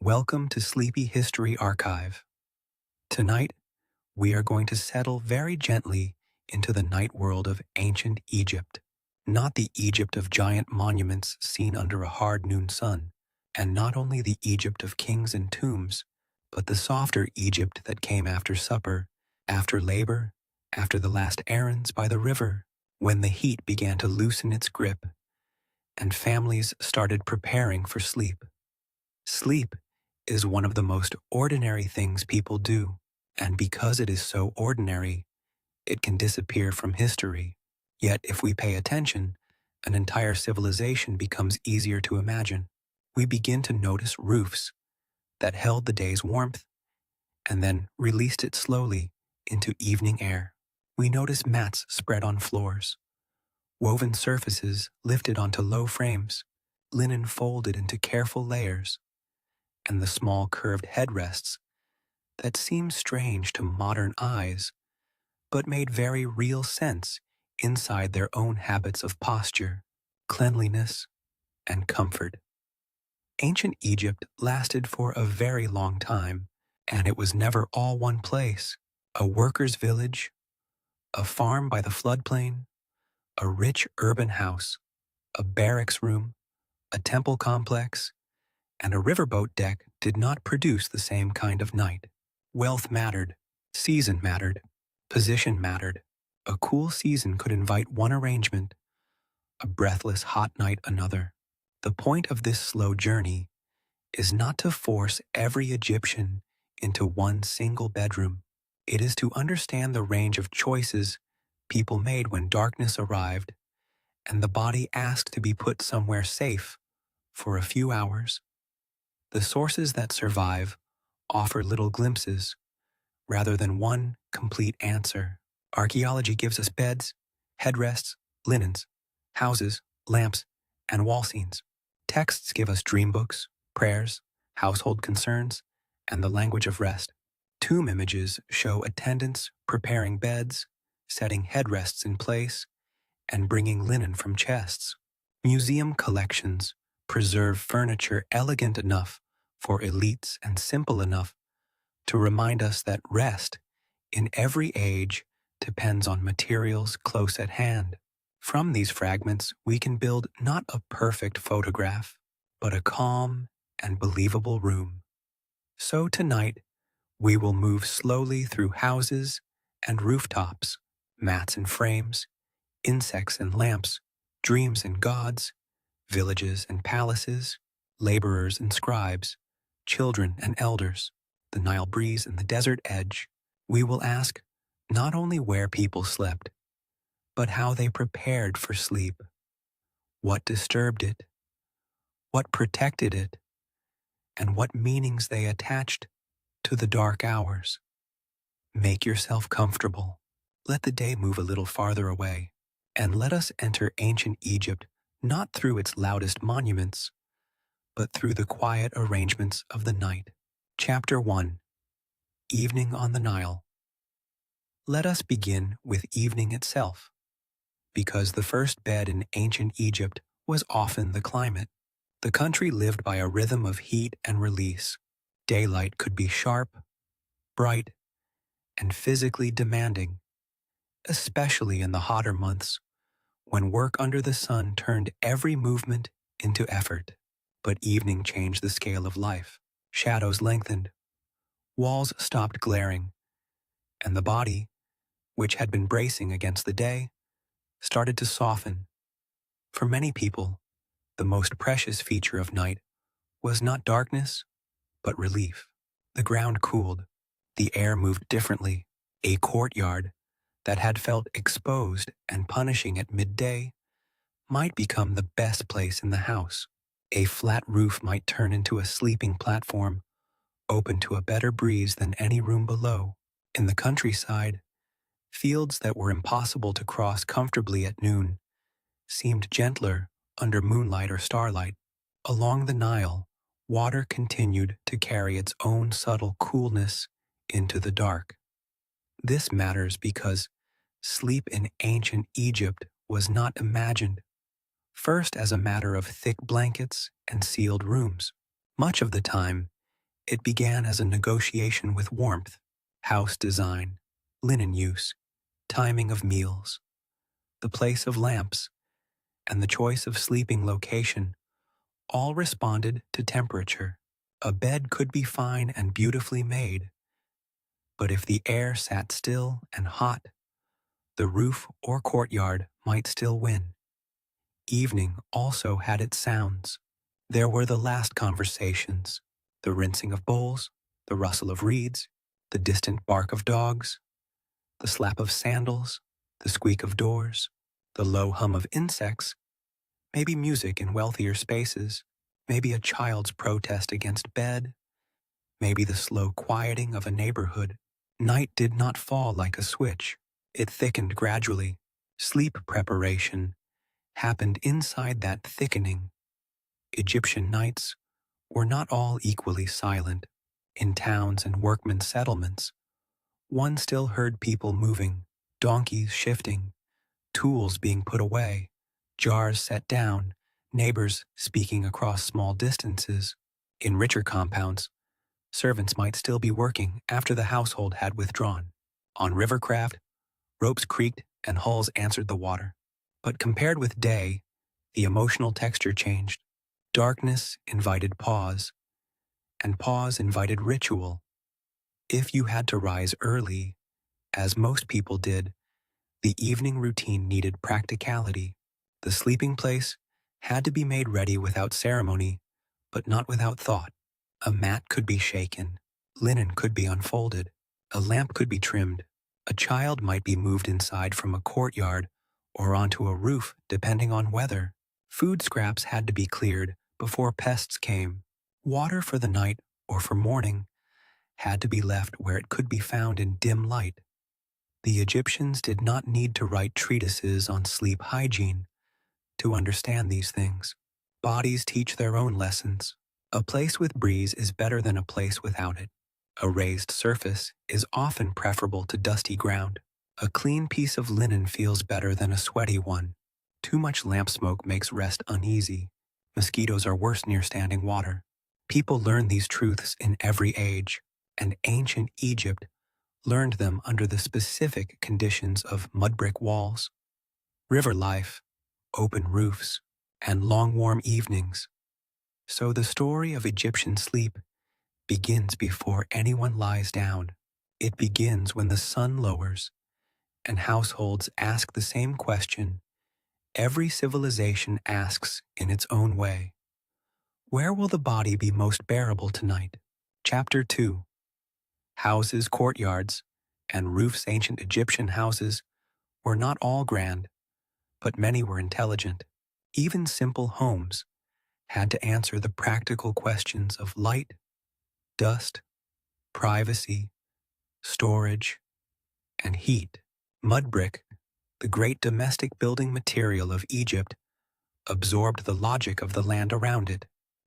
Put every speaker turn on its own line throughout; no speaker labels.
Welcome to Sleepy History Archive. Tonight, we are going to settle very gently into the night world of ancient Egypt. Not the Egypt of giant monuments seen under a hard noon sun, and not only the Egypt of kings and tombs, but the softer Egypt that came after supper, after labor, after the last errands by the river, when the heat began to loosen its grip, and families started preparing for sleep. Sleep is one of the most ordinary things people do, and because it is so ordinary, it can disappear from history. Yet if we pay attention, an entire civilization becomes easier to imagine. We begin to notice roofs that held the day's warmth and then released it slowly into evening air. We notice mats spread on floors, woven surfaces lifted onto low frames, linen folded into careful layers, and the small curved headrests that seem strange to modern eyes, but made very real sense inside their own habits of posture, cleanliness, and comfort. Ancient Egypt lasted for a very long time, and it was never all one place. A worker's village, a farm by the floodplain, a rich urban house, a barracks room, a temple complex, and a riverboat deck did not produce the same kind of night. Wealth mattered, season mattered, position mattered. A cool season could invite one arrangement, a breathless hot night another. The point of this slow journey is not to force every Egyptian into one single bedroom. It is to understand the range of choices people made when darkness arrived and the body asked to be put somewhere safe for a few hours. The sources that survive offer little glimpses rather than one complete answer. Archaeology gives us beds, headrests, linens, houses, lamps, and wall scenes. Texts give us dream books, prayers, household concerns, and the language of rest. Tomb images show attendants preparing beds, setting headrests in place, and bringing linen from chests. Museum collections preserve furniture elegant enough for elites and simple enough to remind us that rest in every age depends on materials close at hand. From these fragments, we can build not a perfect photograph, but a calm and believable room. So tonight, we will move slowly through houses and rooftops, mats and frames, insects and lamps, dreams and gods, villages and palaces, laborers and scribes, children and elders, the Nile breeze and the desert edge. We will ask not only where people slept, but how they prepared for sleep, what disturbed it, what protected it, and what meanings they attached to the dark hours. Make yourself comfortable. Let the day move a little farther away, and let us enter ancient Egypt not through its loudest monuments, but through the quiet arrangements of the night. Chapter 1. Evening on the Nile. Let us begin with evening itself, because the first bed in ancient Egypt was often the climate. The country lived by a rhythm of heat and release. Daylight could be sharp, bright, and physically demanding, especially in the hotter months when work under the sun turned every movement into effort. But evening changed the scale of life. Shadows lengthened, walls stopped glaring, and the body, which had been bracing against the day, started to soften. For many people, the most precious feature of night was not darkness, but relief. The ground cooled, the air moved differently. A courtyard that had felt exposed and punishing at midday might become the best place in the house. A flat roof might turn into a sleeping platform, open to a better breeze than any room below. In the countryside, fields that were impossible to cross comfortably at noon seemed gentler under moonlight or starlight. Along the Nile, water continued to carry its own subtle coolness into the dark. This matters because sleep in ancient Egypt was not imagined, first as a matter of thick blankets and sealed rooms. Much of the time, It began as a negotiation with warmth, house design, linen use, timing of meals, the place of lamps, and the choice of sleeping location all responded to temperature. A bed could be fine and beautifully made, but if the air sat still and hot, the roof or courtyard might still win. Evening also had its sounds. There were the last conversations, the rinsing of bowls, the rustle of reeds, the distant bark of dogs, the slap of sandals, the squeak of doors, the low hum of insects, maybe music in wealthier spaces, maybe a child's protest against bed, maybe the slow quieting of a neighborhood. Night did not fall like a switch. It thickened gradually. Sleep preparation happened inside that thickening. Egyptian nights were not all equally silent. In towns and workmen's settlements, one still heard people moving, donkeys shifting, tools being put away, jars set down, neighbors speaking across small distances. In richer compounds, servants might still be working after the household had withdrawn. On rivercraft, ropes creaked and hulls answered the water. But compared with day, the emotional texture changed. Darkness invited pause, and pause invited ritual. If you had to rise early, as most people did, the evening routine needed practicality. The sleeping place had to be made ready without ceremony, but not without thought. A mat could be shaken, linen could be unfolded, a lamp could be trimmed, a child might be moved inside from a courtyard or onto a roof depending on weather. Food scraps had to be cleared before pests came. Water for the night or for morning had to be left where it could be found in dim light. The Egyptians did not need to write treatises on sleep hygiene to understand these things. Bodies teach their own lessons. A place with breeze is better than a place without it. A raised surface is often preferable to dusty ground. A clean piece of linen feels better than a sweaty one. Too much lamp smoke makes rest uneasy. Mosquitoes are worse near standing water. People learn these truths in every age, and ancient Egypt learned them under the specific conditions of mud brick walls, river life, open roofs, and long warm evenings. So the story of Egyptian sleep begins before anyone lies down. It begins when the sun lowers and households ask the same question every civilization asks in its own way. Where will the body be most bearable tonight? Chapter 2. Houses, courtyards, and roofs. Ancient Egyptian houses were not all grand, but many were intelligent. Even simple homes had to answer the practical questions of light, dust, privacy, storage, and heat. Mud brick, the great domestic building material of Egypt, absorbed the logic of the land around it.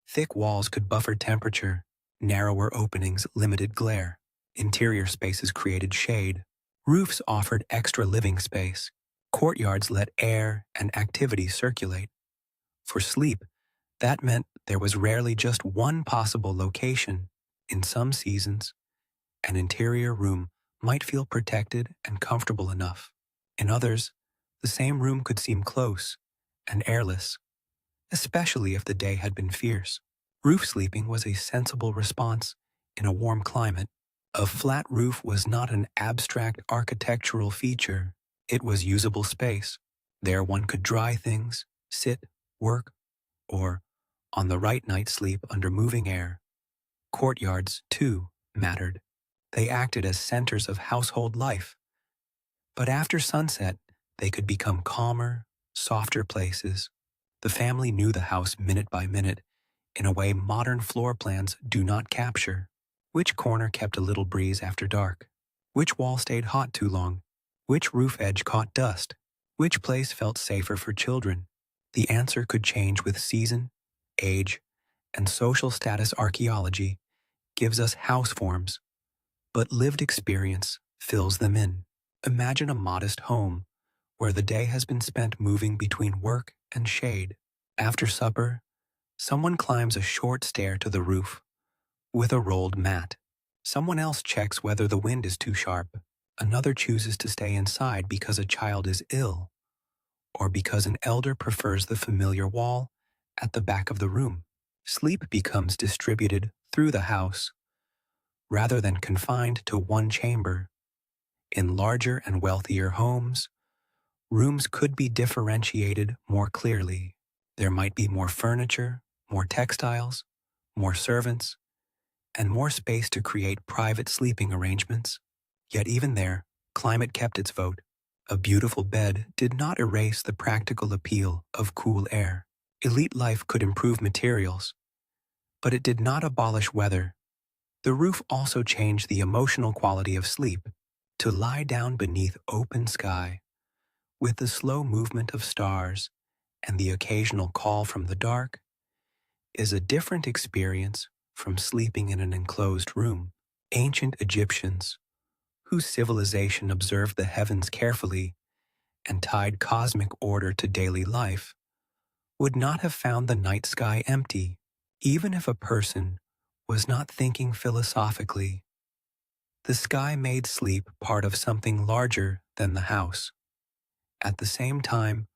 Thick walls could buffer temperature, narrower openings limited glare, interior spaces created shade, roofs offered extra living space, courtyards let air and activity circulate. For sleep, that meant there was rarely just one possible location. In some seasons, an interior room might feel protected and comfortable enough. In others, the same room could seem close and airless, especially if the day had been fierce. Roof sleeping was a sensible response in a warm climate. A flat roof was not an abstract architectural feature. It was usable space. There one could dry things, sit, work, or, on the right night, sleep under moving air. Courtyards, too, mattered. They acted as centers of household life. But after sunset, they could become calmer, softer places. The family knew the house minute by minute in a way modern floor plans do not capture. Which corner kept a little breeze after dark? Which wall stayed hot too long? Which roof edge caught dust? Which place felt safer for children? The answer could change with season, age, and social status. Archaeology gives us house forms, but lived experience fills them in. Imagine a modest home where the day has been spent moving between work and shade. After supper, someone climbs a short stair to the roof, with a rolled mat. Someone else checks whether the wind is too sharp. Another chooses to stay inside because a child is ill, or because an elder prefers the familiar wall at the back of the room. Sleep becomes distributed through the house rather than confined to one chamber. In larger and wealthier homes, rooms could be differentiated more clearly. There might be more furniture, more textiles, more servants, and more space to create private sleeping arrangements. Yet even there, climate kept its vote. A beautiful bed did not erase the practical appeal of cool air. Elite life could improve materials, but it did not abolish weather. The roof also changed the emotional quality of sleep. To lie down beneath open sky, with the slow movement of stars and the occasional call from the dark, is a different experience from sleeping in an enclosed room. Ancient Egyptians, whose civilization observed the heavens carefully and tied cosmic order to daily life, would not have found the night sky empty, even if a person was not thinking philosophically. The sky made sleep part of something larger than the house. At the same time,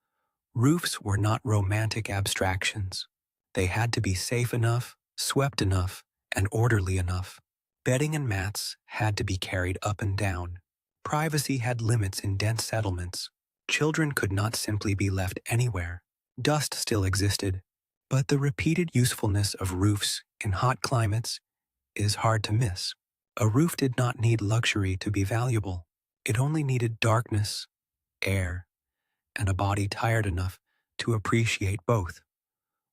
roofs were not romantic abstractions. They had to be safe enough, swept enough, and orderly enough. Bedding and mats had to be carried up and down. Privacy had limits in dense settlements. Children could not simply be left anywhere. Dust still existed, but the repeated usefulness of roofs in hot climates is hard to miss. A roof did not need luxury to be valuable. It only needed darkness, air, and a body tired enough to appreciate both.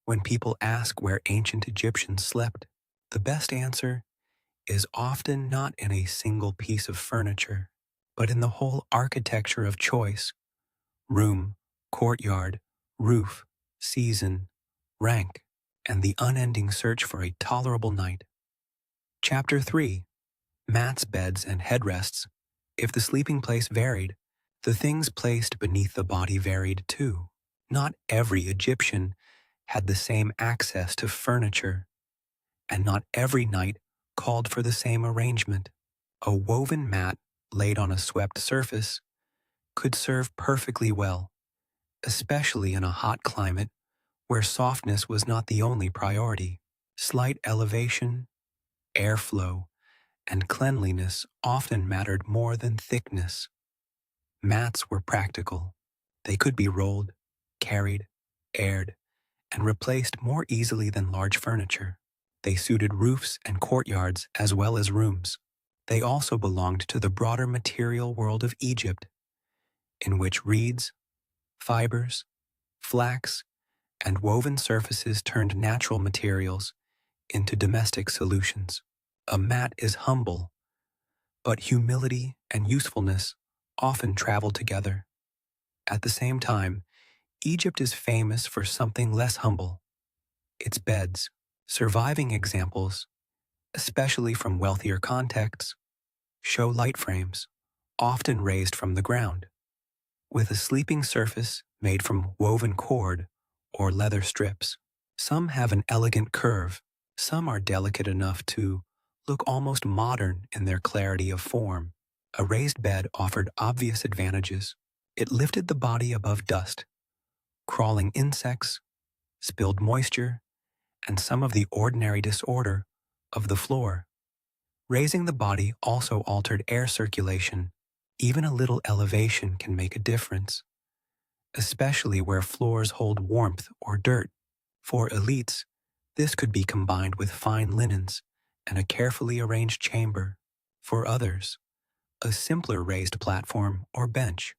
When people ask where ancient Egyptians slept, the best answer is often not in a single piece of furniture, but in the whole architecture of choice: room, courtyard, roof, season, rank, and the unending search for a tolerable night. Chapter 3. Mats, beds, and headrests. If the sleeping place varied, the things placed beneath the body varied too. Not every Egyptian had the same access to furniture, and not every night called for the same arrangement. A woven mat laid on a swept surface could serve perfectly well, especially in a hot climate where softness was not the only priority. Slight elevation, airflow, and cleanliness often mattered more than thickness. Mats were practical. They could be rolled, carried, aired, and replaced more easily than large furniture. They suited roofs and courtyards as well as rooms. They also belonged to the broader material world of Egypt, in which reeds, fibers, flax, and woven surfaces turned natural materials into domestic solutions. A mat is humble, but humility and usefulness often travel together. At the same time, Egypt is famous for something less humble: its beds. Surviving examples, especially from wealthier contexts, show light frames, often raised from the ground, with a sleeping surface made from woven cord or leather strips. Some have an elegant curve. Some are delicate enough to look almost modern in their clarity of form. A raised bed offered obvious advantages. It lifted the body above dust, crawling insects, spilled moisture, and some of the ordinary disorder of the floor. Raising the body also altered air circulation. Even a little elevation can make a difference, especially where floors hold warmth or dirt. For elites, this could be combined with fine linens and a carefully arranged chamber. For others, a simpler raised platform or bench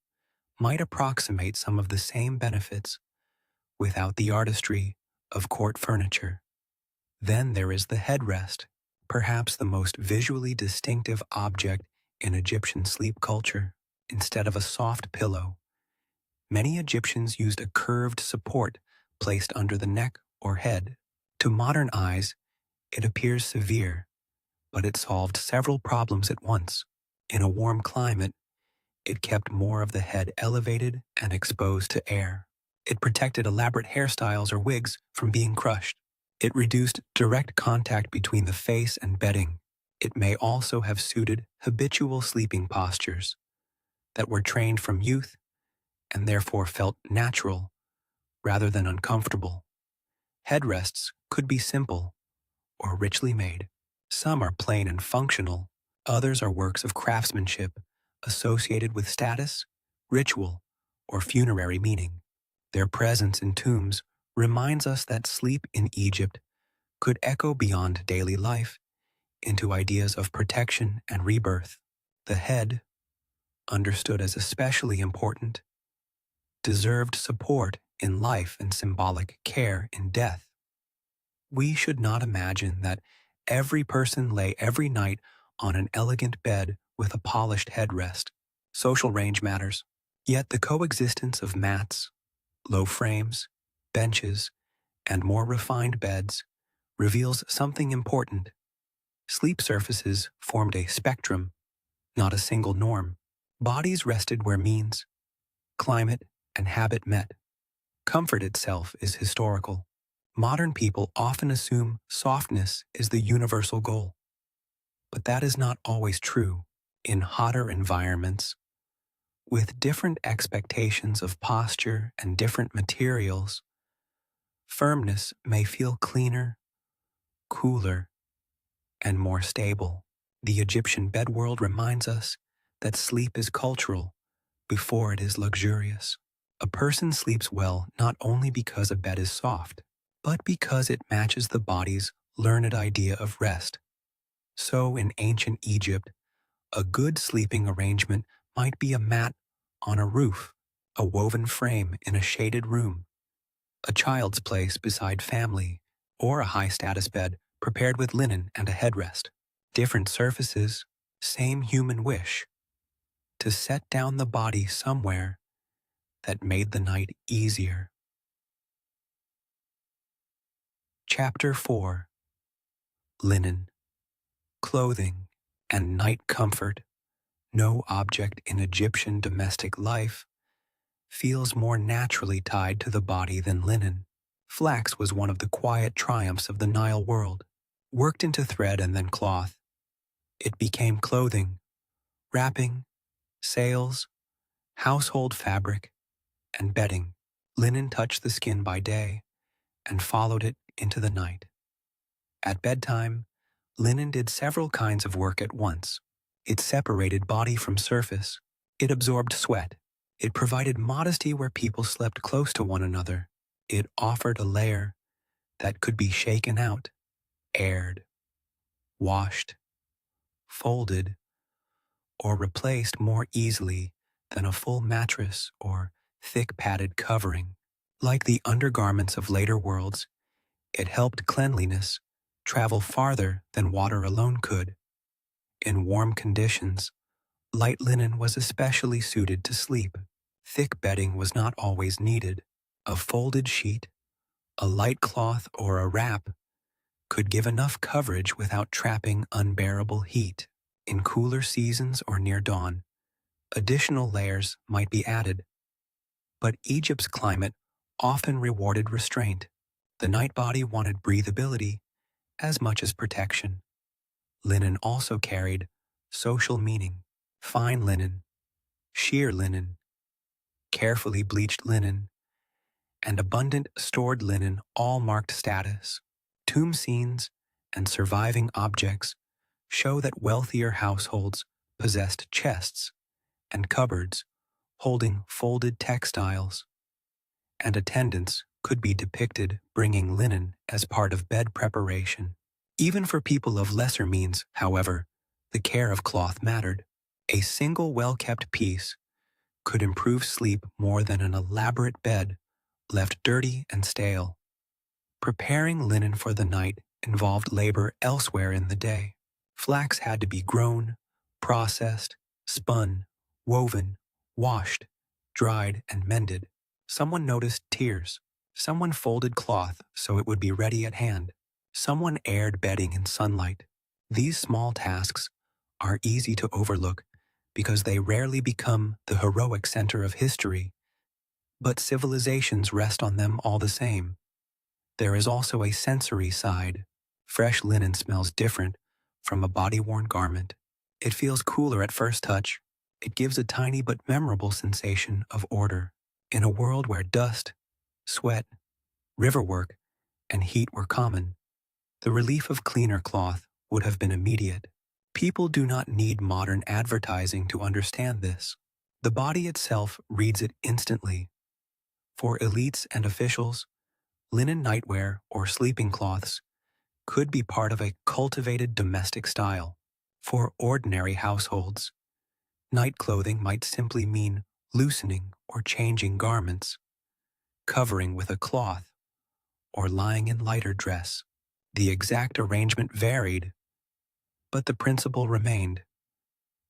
might approximate some of the same benefits without the artistry of court furniture. Then there is the headrest, perhaps the most visually distinctive object in Egyptian sleep culture. Instead of a soft pillow, many Egyptians used a curved support placed under the neck or head. To modern eyes, it appears severe, but it solved several problems at once. In a warm climate, it kept more of the head elevated and exposed to air. It protected elaborate hairstyles or wigs from being crushed. It reduced direct contact between the face and bedding. It may also have suited habitual sleeping postures that were trained from youth and therefore felt natural rather than uncomfortable. Headrests could be simple or richly made. Some are plain and functional. Others are works of craftsmanship associated with status, ritual, or funerary meaning. Their presence in tombs reminds us that sleep in Egypt could echo beyond daily life into ideas of protection and rebirth. The head, understood as especially important, deserved support in life and symbolic care in death. We should not imagine that every person lay every night on an elegant bed with a polished headrest. Social range matters. Yet the coexistence of mats, low frames, benches, and more refined beds reveals something important. Sleep surfaces formed a spectrum, not a single norm. Bodies rested where means, climate, and habit met. Comfort itself is historical. Modern people often assume softness is the universal goal. But that is not always true. In hotter environments, with different expectations of posture and different materials, firmness may feel cleaner, cooler, and more stable. The Egyptian bed world reminds us that sleep is cultural before it is luxurious. A person sleeps well not only because a bed is soft, but because it matches the body's learned idea of rest. So in ancient Egypt, a good sleeping arrangement might be a mat on a roof, a woven frame in a shaded room, a child's place beside family, or a high-status bed prepared with linen and a headrest. Different surfaces, same human wish, to set down the body somewhere that made the night easier. Chapter 4. Linen, Clothing, and Night Comfort. No object in Egyptian domestic life feels more naturally tied to the body than linen. Flax was one of the quiet triumphs of the Nile world. Worked into thread and then cloth, it became clothing, wrapping, sails, household fabric, and bedding. Linen touched the skin by day and followed it into the night. At bedtime, linen did several kinds of work at once. It separated body from surface. It absorbed sweat. It provided modesty where people slept close to one another. It offered a layer that could be shaken out, aired, washed, folded, or replaced more easily than a full mattress or thick padded covering. Like the undergarments of later worlds, it helped cleanliness travel farther than water alone could. In warm conditions, light linen was especially suited to sleep. Thick bedding was not always needed. A folded sheet, a light cloth, or a wrap could give enough coverage without trapping unbearable heat. In cooler seasons or near dawn, additional layers might be added. But Egypt's climate often rewarded restraint. The night body wanted breathability as much as protection. Linen also carried social meaning. Fine linen, sheer linen, carefully bleached linen, and abundant stored linen all marked status. Tomb scenes and surviving objects show that wealthier households possessed chests and cupboards holding folded textiles, and attendants could be depicted bringing linen as part of bed preparation. Even for people of lesser means, however, the care of cloth mattered. A single well-kept piece could improve sleep more than an elaborate bed left dirty and stale. Preparing linen for the night involved labor elsewhere in the day. Flax had to be grown, processed, spun, woven, washed, dried, and mended. Someone noticed tears. Someone folded cloth so it would be ready at hand. Someone aired bedding in sunlight. These small tasks are easy to overlook because they rarely become the heroic center of history, but civilizations rest on them all the same. There is also a sensory side. Fresh linen smells different from a body-worn garment. It feels cooler at first touch. It gives a tiny but memorable sensation of order. In a world where dust, sweat, riverwork, and heat were common, the relief of cleaner cloth would have been immediate. People do not need modern advertising to understand this. The body itself reads it instantly. For elites and officials, linen nightwear or sleeping cloths could be part of a cultivated domestic style. For ordinary households, night clothing might simply mean loosening or changing garments, covering with a cloth, or lying in lighter dress. The exact arrangement varied, but the principle remained.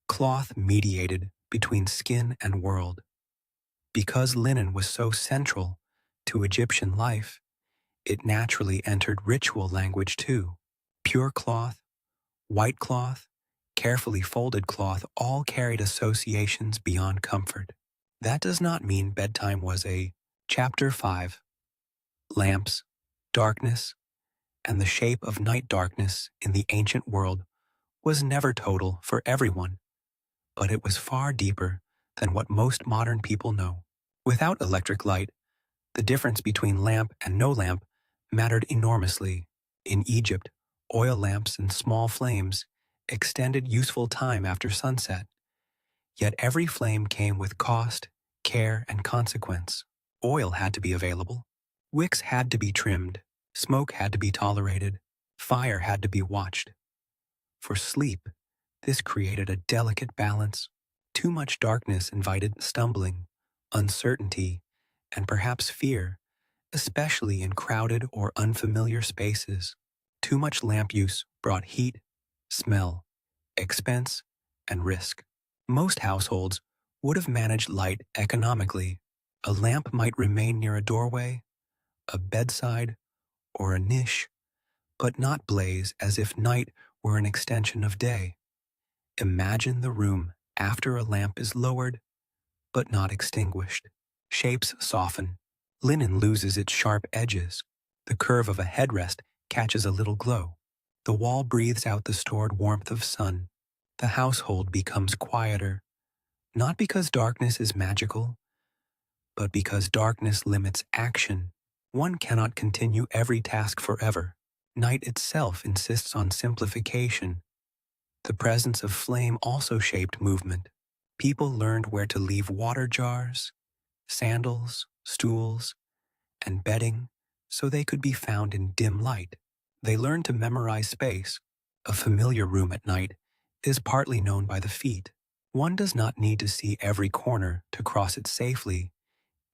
Cloth mediated between skin and world. Because linen was so central to Egyptian life, it naturally entered ritual language too. Pure cloth, white cloth, carefully folded cloth all carried associations beyond comfort. That does not mean bedtime was a chapter 5. Lamps, darkness, and the shape of night darkness in the ancient world was never total for everyone, but it was far deeper than what most modern people know. Without electric light, the difference between lamp and no lamp mattered enormously. In Egypt, oil lamps and small flames extended useful time after sunset, yet every flame came with cost, care, and consequence. Oil had to be available, wicks had to be trimmed, smoke had to be tolerated, fire had to be watched. For sleep, this created a delicate balance. Too much darkness invited stumbling, uncertainty, and perhaps fear, especially in crowded or unfamiliar spaces. Too much lamp use brought heat, smell, expense, and risk. Most households would have managed light economically. A lamp might remain near a doorway, a bedside, or a niche, but not blaze as if night were an extension of day. Imagine the room after a lamp is lowered, but not extinguished. Shapes soften. Linen loses its sharp edges. The curve of a headrest catches a little glow. The wall breathes out the stored warmth of sun. The household becomes quieter, not because darkness is magical, but because darkness limits action. One cannot continue every task forever. Night itself insists on simplification. The presence of flame also shaped movement. People learned where to leave water jars, sandals, stools, and bedding so they could be found in dim light. They learned to memorize space. A familiar room at night is partly known by the feet. One does not need to see every corner to cross it safely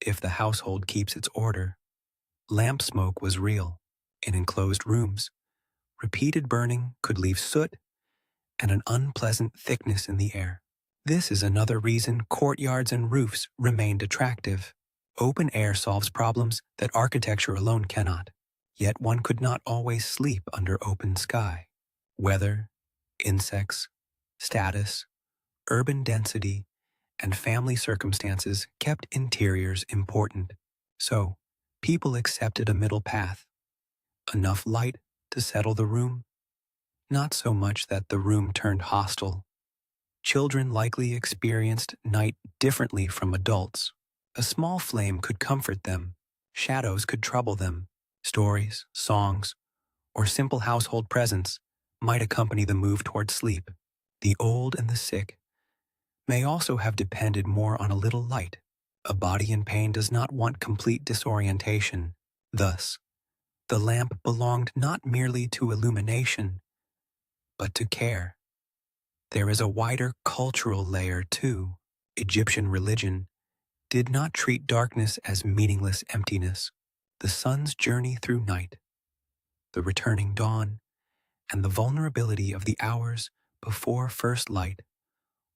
if the household keeps its order. Lamp smoke was real. In enclosed rooms, repeated burning could leave soot and an unpleasant thickness in the air. This is another reason courtyards and roofs remained attractive. Open air solves problems that architecture alone cannot. Yet one could not always sleep under open sky. Weather, insects, status, urban density, and family circumstances kept interiors important. So, people accepted a middle path. Enough light to settle the room, not so much that the room turned hostile. Children likely experienced night differently from adults. A small flame could comfort them. Shadows could trouble them. Stories, songs, or simple household presence might accompany the move toward sleep. The old and the sick may also have depended more on a little light. A body in pain does not want complete disorientation. Thus, the lamp belonged not merely to illumination, but to care. There is a wider cultural layer too. Egyptian religion did not treat darkness as meaningless emptiness. The sun's journey through night, the returning dawn, and the vulnerability of the hours before first light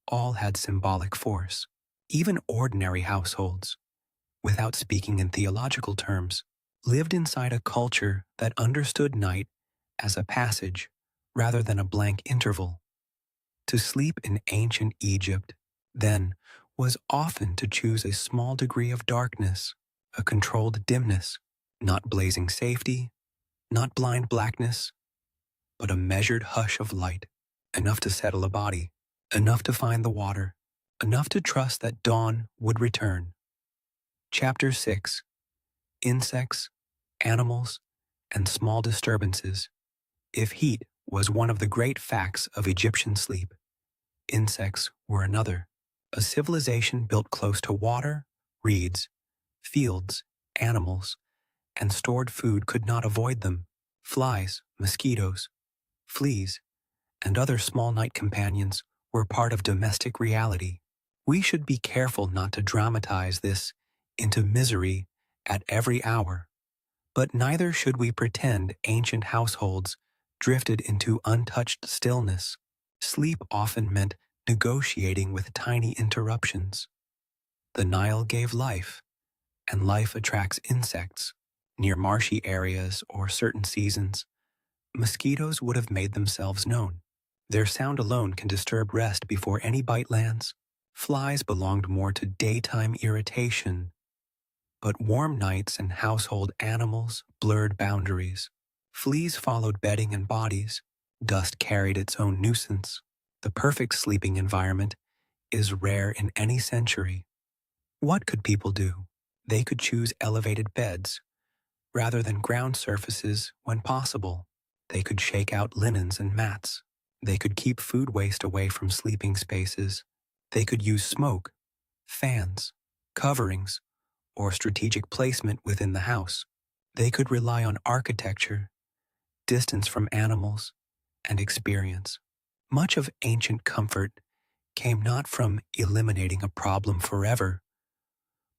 all had symbolic force. Even ordinary households, without speaking in theological terms, lived inside a culture that understood night as a passage rather than a blank interval. To sleep in ancient Egypt, then, was often to choose a small degree of darkness, a controlled dimness, Not blazing safety, not blind blackness, but a measured hush of light, enough to settle a body, enough to find the water, enough to trust that dawn would return. Chapter 6. Insects, Animals, and Small Disturbances. If heat was one of the great facts of Egyptian sleep, insects were another. A civilization built close to water, reeds, fields, animals, and stored food could not avoid them. Flies, mosquitoes, fleas, and other small night companions were part of domestic reality. We should be careful not to dramatize this into misery at every hour, but neither should we pretend ancient households drifted into untouched stillness. Sleep often meant negotiating with tiny interruptions. The Nile gave life, and life attracts insects. Near marshy areas or certain seasons, mosquitoes would have made themselves known. Their sound alone can disturb rest before any bite lands. Flies belonged more to daytime irritation, but warm nights and household animals blurred boundaries. Fleas followed bedding and bodies. Dust carried its own nuisance. The perfect sleeping environment is rare in any century. What could people do? They could choose elevated beds rather than ground surfaces when possible. They could shake out linens and mats. They could keep food waste away from sleeping spaces. They could use smoke, fans, coverings, or strategic placement within the house. They could rely on architecture, distance from animals, and experience. Much of ancient comfort came not from eliminating a problem forever,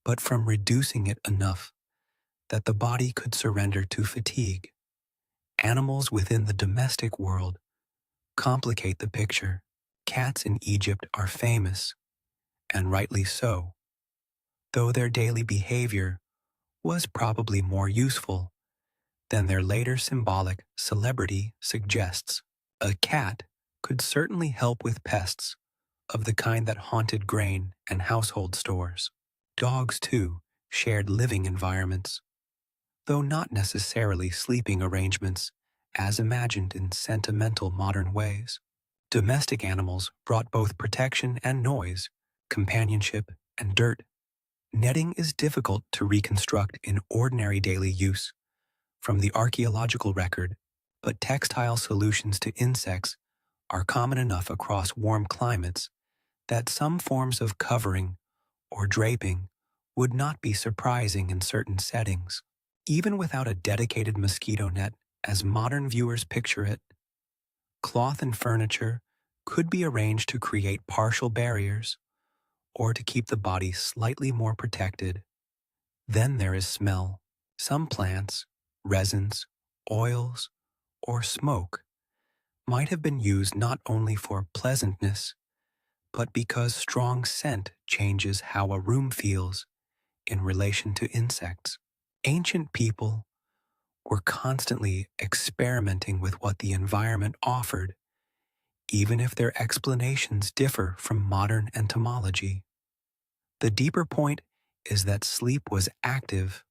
but from reducing it enough that the body could surrender to fatigue. Animals within the domestic world complicate the picture. Cats in Egypt are famous, and rightly so, though their daily behavior was probably more useful than their later symbolic celebrity suggests. A cat could certainly help with pests of the kind that haunted grain and household stores. Dogs, too, shared living environments, though not necessarily sleeping arrangements as imagined in sentimental modern ways. Domestic animals brought both protection and noise, companionship and dirt. Netting is difficult to reconstruct in ordinary daily use from the archaeological record, but textile solutions to insects are common enough across warm climates that some forms of covering or draping would not be surprising in certain settings. Even without a dedicated mosquito net, as modern viewers picture it, cloth and furniture could be arranged to create partial barriers or to keep the body slightly more protected. Then there is smell. Some plants, resins, oils, or smoke might have been used not only for pleasantness, but because strong scent changes how a room feels in relation to insects. Ancient people were constantly experimenting with what the environment offered, even if their explanations differ from modern entomology. The deeper point is that sleep was active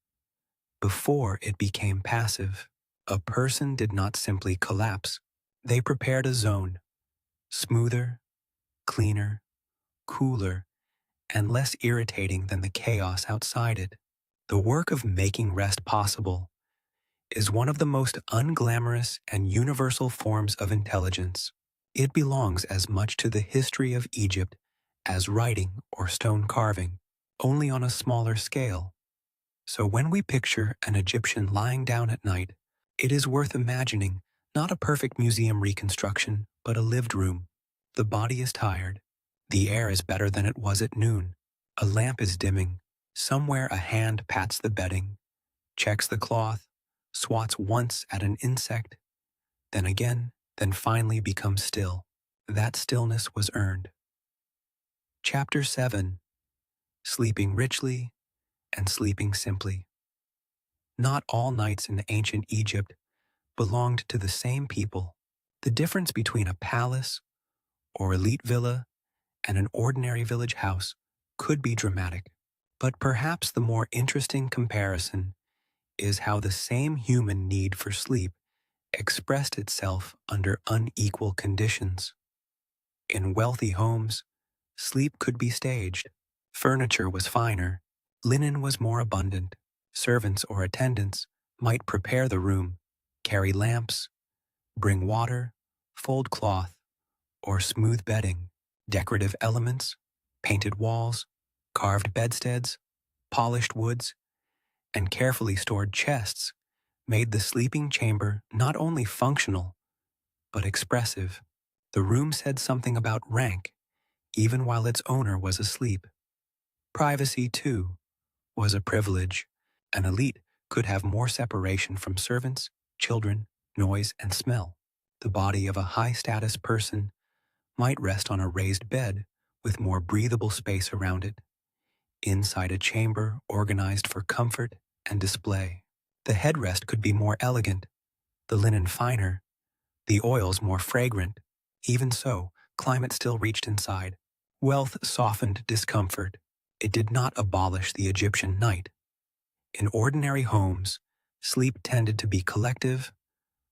before it became passive. A person did not simply collapse. They prepared a zone, smoother, cleaner, cooler, and less irritating than the chaos outside it. The work of making rest possible is one of the most unglamorous and universal forms of intelligence. It belongs as much to the history of Egypt as writing or stone carving, only on a smaller scale. So when we picture an Egyptian lying down at night, it is worth imagining not a perfect museum reconstruction, but a lived room. The body is tired. The air is better than it was at noon. A lamp is dimming. Somewhere a hand pats the bedding, checks the cloth, swats once at an insect, then again, then finally becomes still. That stillness was earned. Chapter 7. Sleeping richly and sleeping simply. Not all nights in ancient Egypt belonged to the same people. The difference between a palace or elite villa and an ordinary village house could be dramatic. But perhaps the more interesting comparison is how the same human need for sleep expressed itself under unequal conditions. In wealthy homes, sleep could be staged. Furniture was finer, linen was more abundant. Servants or attendants might prepare the room, carry lamps, bring water, fold cloth, or smooth bedding. Decorative elements, painted walls, carved bedsteads, polished woods, and carefully stored chests made the sleeping chamber not only functional, but expressive. The room said something about rank, even while its owner was asleep. Privacy, too, was a privilege. An elite could have more separation from servants, children, noise, and smell. The body of a high-status person might rest on a raised bed with more breathable space around it, inside a chamber organized for comfort and display. The headrest could be more elegant, the linen finer, the oils more fragrant. Even so, climate still reached inside. Wealth softened discomfort. It did not abolish the Egyptian night. In ordinary homes, sleep tended to be collective,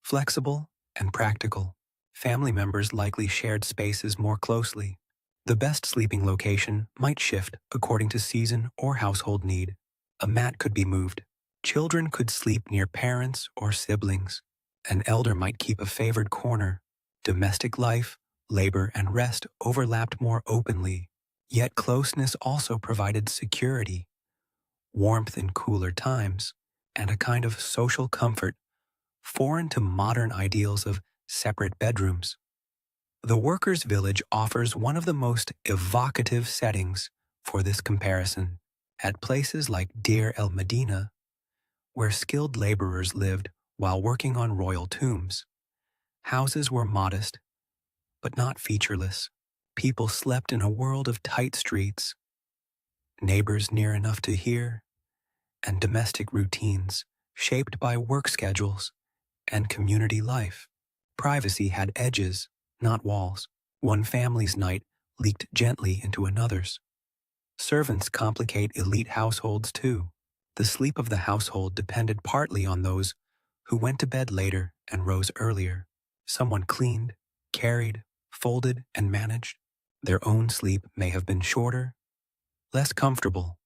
flexible, and practical. Family members likely shared spaces more closely. The best sleeping location might shift according to season or household need. A mat could be moved. Children could sleep near parents or siblings. An elder might keep a favored corner. Domestic life, labor, and rest overlapped more openly. Yet closeness also provided security, warmth in cooler times, and a kind of social comfort foreign to modern ideals of separate bedrooms. The workers' village offers one of the most evocative settings for this comparison. At places like Deir el Medina, where skilled laborers lived while working on royal tombs, houses were modest, but not featureless. People slept in a world of tight streets, neighbors near enough to hear, and domestic routines shaped by work schedules and community life. Privacy had edges, not walls. One family's night leaked gently into another's. Servants complicate elite households too. The sleep of the household depended partly on those who went to bed later and rose earlier. Someone cleaned, carried, folded, and managed. Their own sleep may have been shorter, less comfortable,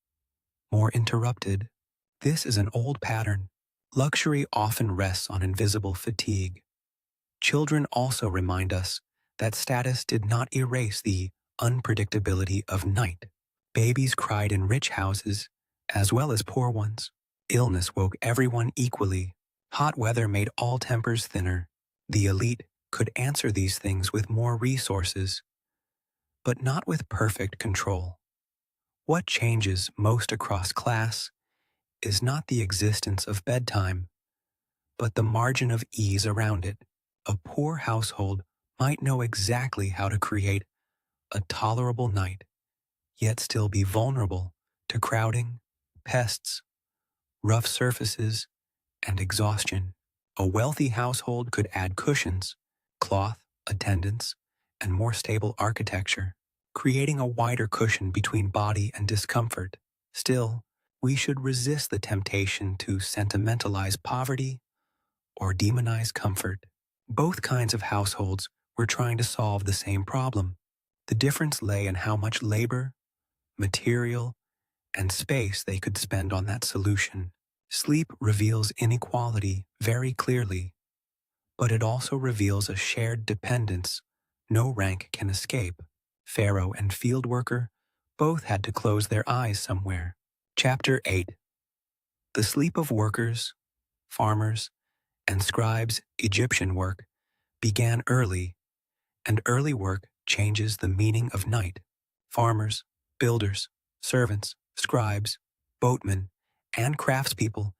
more interrupted. This is an old pattern. Luxury often rests on invisible fatigue. Children also remind us that status did not erase the unpredictability of night. Babies cried in rich houses as well as poor ones. Illness woke everyone equally. Hot weather made all tempers thinner. The elite could answer these things with more resources, but not with perfect control. What changes most across class is not the existence of bedtime, but the margin of ease around it. A poor household might know exactly how to create a tolerable night, yet still be vulnerable to crowding, pests, rough surfaces, and exhaustion. A wealthy household could add cushions, cloth, attendants, and more stable architecture, creating a wider cushion between body and discomfort. Still, we should resist the temptation to sentimentalize poverty or demonize comfort. Both kinds of households were trying to solve the same problem. The difference lay in how much labor, material, and space they could spend on that solution. Sleep reveals inequality very clearly, but it also reveals a shared dependence no rank can escape. Pharaoh and field worker both had to close their eyes somewhere. Chapter 8. The sleep of workers, farmers, and scribes' Egyptian work began early, and early work changes the meaning of night. Farmers, builders, servants, scribes, boatmen, and craftspeople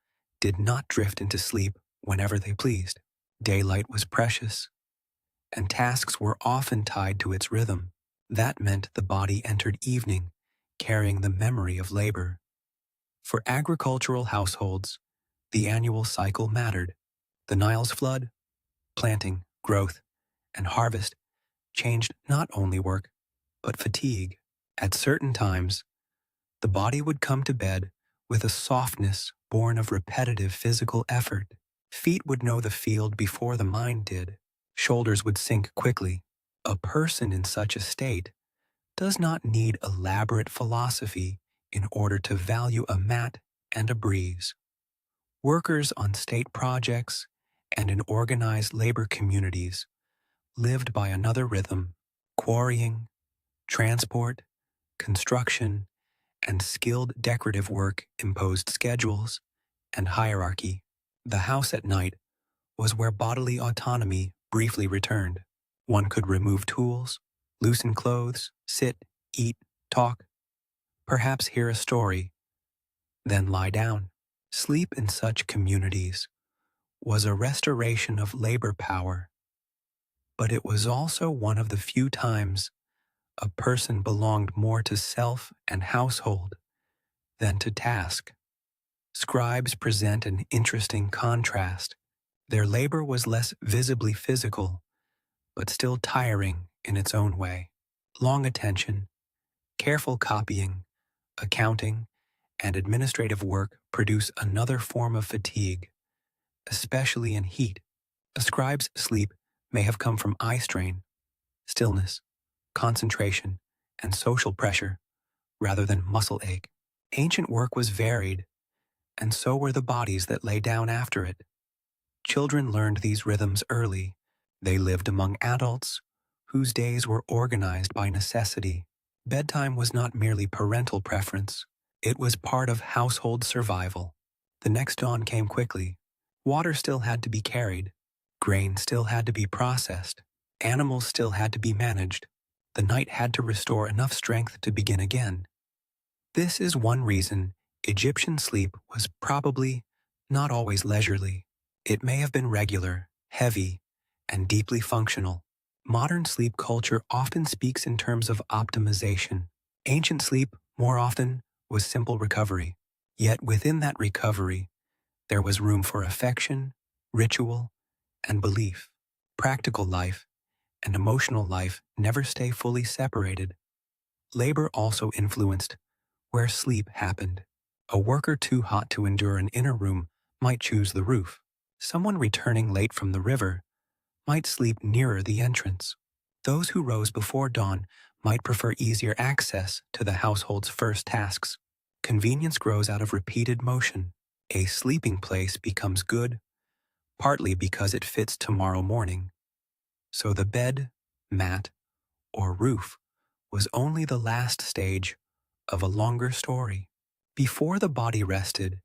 did not drift into sleep whenever they pleased. Daylight was precious, and tasks were often tied to its rhythm. That meant the body entered evening, carrying the memory of labor. For agricultural households, the annual cycle mattered. The Nile's flood, planting, growth, and harvest changed not only work, but fatigue. At certain times, the body would come to bed with a softness born of repetitive physical effort. Feet would know the field before the mind did. Shoulders would sink quickly. A person in such a state does not need elaborate philosophy in order to value a mat and a breeze. Workers on state projects and in organized labor communities lived by another rhythm. Quarrying, transport, construction, and skilled decorative work imposed schedules and hierarchy. The house at night was where bodily autonomy briefly returned. One could remove tools, loosen clothes, sit, eat, talk, perhaps hear a story, then lie down. Sleep in such communities was a restoration of labor power, but it was also one of the few times a person belonged more to self and household than to task. Scribes present an interesting contrast. Their labor was less visibly physical, but still tiring in its own way. Long attention, careful copying, accounting, and administrative work produce another form of fatigue, especially in heat. A scribe's sleep may have come from eye strain, stillness, concentration, and social pressure, rather than muscle ache. Ancient work was varied, and so were the bodies that lay down after it. Children learned these rhythms early. They lived among adults whose days were organized by necessity. Bedtime was not merely parental preference. It was part of household survival. The next dawn came quickly. Water still had to be carried. Grain still had to be processed. Animals still had to be managed. The night had to restore enough strength to begin again. This is one reason Egyptian sleep was probably not always leisurely. It may have been regular, heavy, and deeply functional. Modern sleep culture often speaks in terms of optimization. Ancient sleep, more often, was simple recovery. Yet within that recovery, there was room for affection, ritual, and belief. Practical life and emotional life never stay fully separated. Labor also influenced where sleep happened. A worker too hot to endure an inner room might choose the roof. Someone returning late from the river might sleep nearer the entrance. Those who rose before dawn might prefer easier access to the household's first tasks. Convenience grows out of repeated motion. A sleeping place becomes good, partly because it fits tomorrow morning. So the bed, mat, or roof was only the last stage of a longer story. Before the body rested,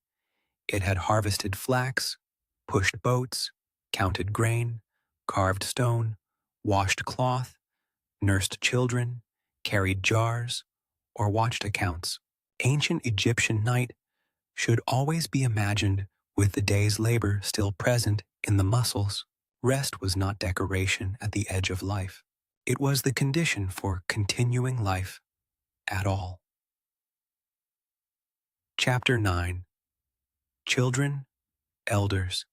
it had harvested flax, pushed boats, counted grain, carved stone, washed cloth, nursed children, carried jars, or watched accounts. Ancient Egyptian night should always be imagined with the day's labor still present in the muscles. Rest was not decoration at the edge of life. It was the condition for continuing life at all. Chapter 9. Children, Elders,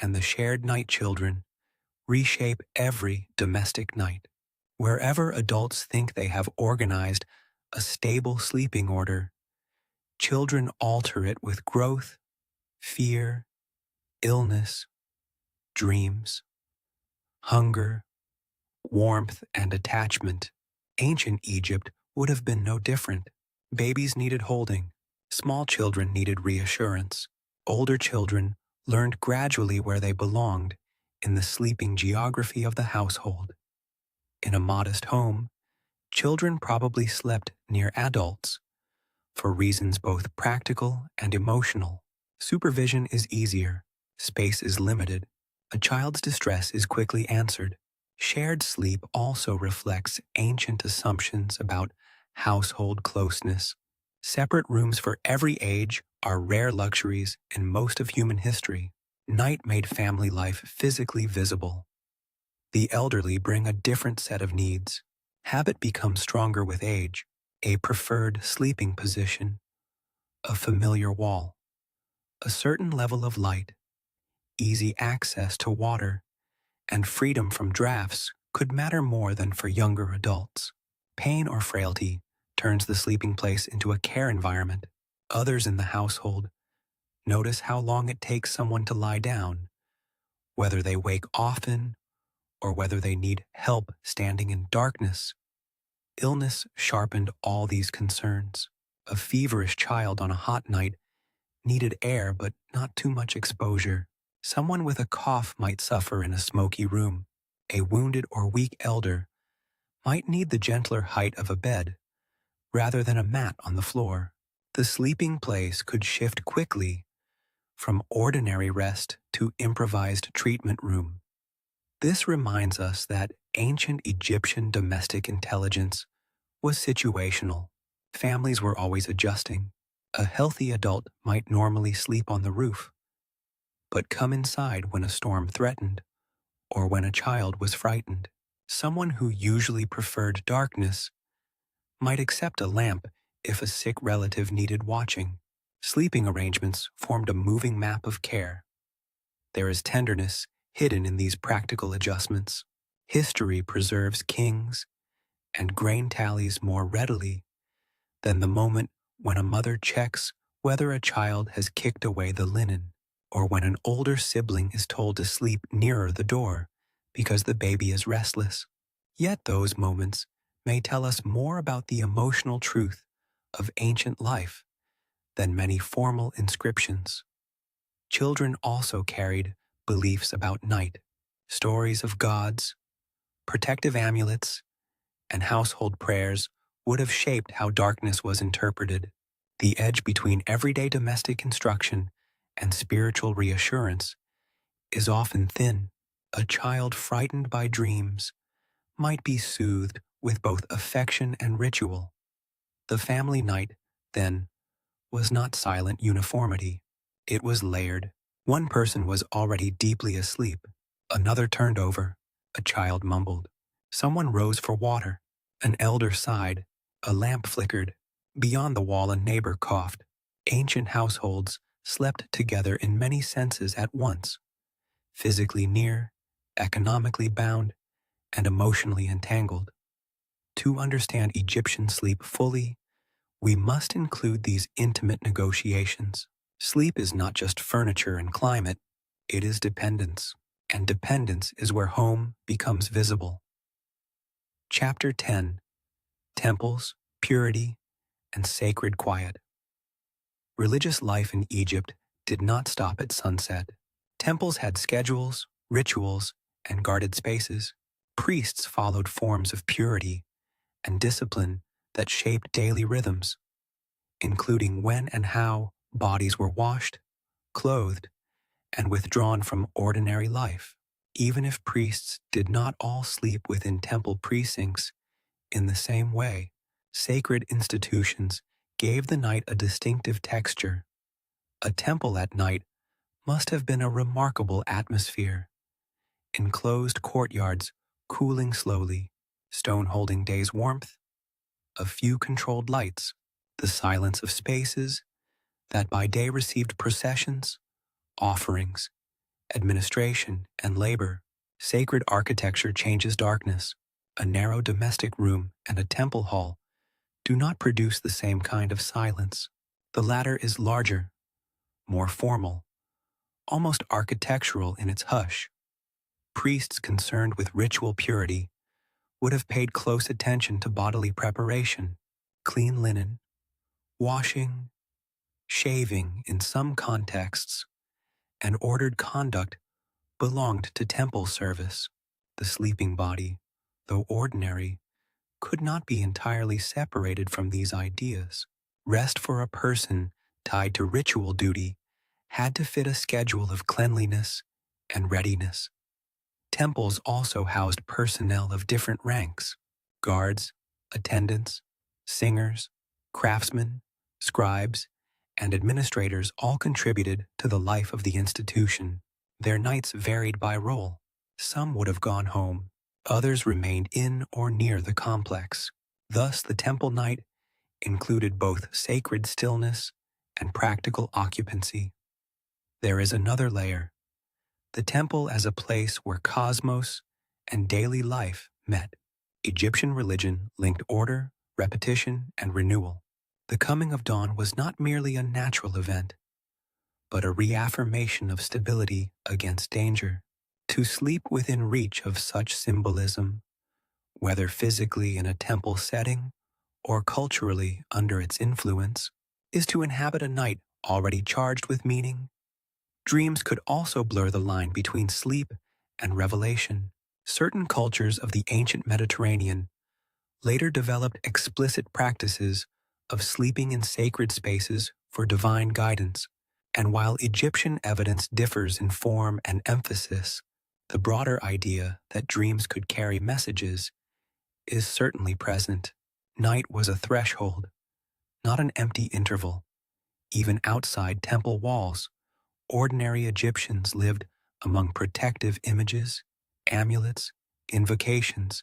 and the shared night children reshape every domestic night. Wherever adults think they have organized a stable sleeping order, children alter it with growth, fear, illness, dreams, hunger, warmth, and attachment. Ancient Egypt would have been no different. Babies needed holding. Small children needed reassurance. Older children learned gradually where they belonged in the sleeping geography of the household. In a modest home, children probably slept near adults for reasons both practical and emotional. Supervision is easier. Space is limited. A child's distress is quickly answered. Shared sleep also reflects ancient assumptions about household closeness. Separate rooms for every age are rare luxuries in most of human history. Night made family life physically visible. The elderly bring a different set of needs. Habit becomes stronger with age. A preferred sleeping position, a familiar wall, a certain level of light, easy access to water, and freedom from drafts could matter more than for younger adults. Pain or frailty turns the sleeping place into a care environment. Others in the household notice how long it takes someone to lie down, whether they wake often or whether they need help standing in darkness. Illness sharpened all these concerns. A feverish child on a hot night needed air but not too much exposure. Someone with a cough might suffer in a smoky room. A wounded or weak elder might need the gentler height of a bed rather than a mat on the floor. The sleeping place could shift quickly from ordinary rest to improvised treatment room. This reminds us that ancient Egyptian domestic intelligence was situational. Families were always adjusting. A healthy adult might normally sleep on the roof, but come inside when a storm threatened or when a child was frightened. Someone who usually preferred darkness might accept a lamp if a sick relative needed watching. Sleeping arrangements formed a moving map of care. There is tenderness hidden in these practical adjustments. History preserves kings and grain tallies more readily than the moment when a mother checks whether a child has kicked away the linen, or when an older sibling is told to sleep nearer the door because the baby is restless. Yet those moments may tell us more about the emotional truth of ancient life than many formal inscriptions. Children also carried beliefs about night, stories of gods, protective amulets, and household prayers would have shaped how darkness was interpreted. The edge between everyday domestic instruction and spiritual reassurance is often thin. A child frightened by dreams might be soothed with both affection and ritual. The family night, then, was not silent uniformity. It was layered. One person was already deeply asleep. Another turned over. A child mumbled. Someone rose for water. An elder sighed. A lamp flickered. Beyond the wall, a neighbor coughed. Ancient households slept together in many senses at once, physically near, economically bound, and emotionally entangled. To understand Egyptian sleep fully, we must include these intimate negotiations. Sleep is not just furniture and climate, it is dependence, and dependence is where home becomes visible. Chapter 10: Temples, Purity, and Sacred Quiet. Religious life in Egypt did not stop at sunset. Temples had schedules, rituals, and guarded spaces. Priests followed forms of purity and discipline that shaped daily rhythms, including when and how bodies were washed, clothed, and withdrawn from ordinary life. Even if priests did not all sleep within temple precincts in the same way, sacred institutions gave the night a distinctive texture. A temple at night must have been a remarkable atmosphere. Enclosed courtyards cooling slowly, stone holding day's warmth, a few controlled lights, the silence of spaces that by day received processions, offerings, administration, and labor. Sacred architecture changes darkness. A narrow domestic room and a temple hall do not produce the same kind of silence. The latter is larger, more formal, almost architectural in its hush. Priests concerned with ritual purity would have paid close attention to bodily preparation, clean linen, washing, shaving in some contexts, and ordered conduct belonged to temple service. The sleeping body, though ordinary, could not be entirely separated from these ideas. Rest for a person tied to ritual duty had to fit a schedule of cleanliness and readiness. Temples also housed personnel of different ranks: guards, attendants, singers, craftsmen, scribes, and administrators all contributed to the life of the institution. Their nights varied by role. Some would have gone home. Others remained in or near the complex. Thus, the temple night included both sacred stillness and practical occupancy. There is another layer: the temple as a place where cosmos and daily life met. Egyptian religion linked order, repetition, and renewal. The coming of dawn was not merely a natural event, but a reaffirmation of stability against danger. To sleep within reach of such symbolism, whether physically in a temple setting or culturally under its influence, is to inhabit a night already charged with meaning. Dreams could also blur the line between sleep and revelation. Certain cultures of the ancient Mediterranean later developed explicit practices of sleeping in sacred spaces for divine guidance. And while Egyptian evidence differs in form and emphasis, the broader idea that dreams could carry messages is certainly present. Night was a threshold, not an empty interval. Even outside temple walls, ordinary Egyptians lived among protective images, amulets, invocations,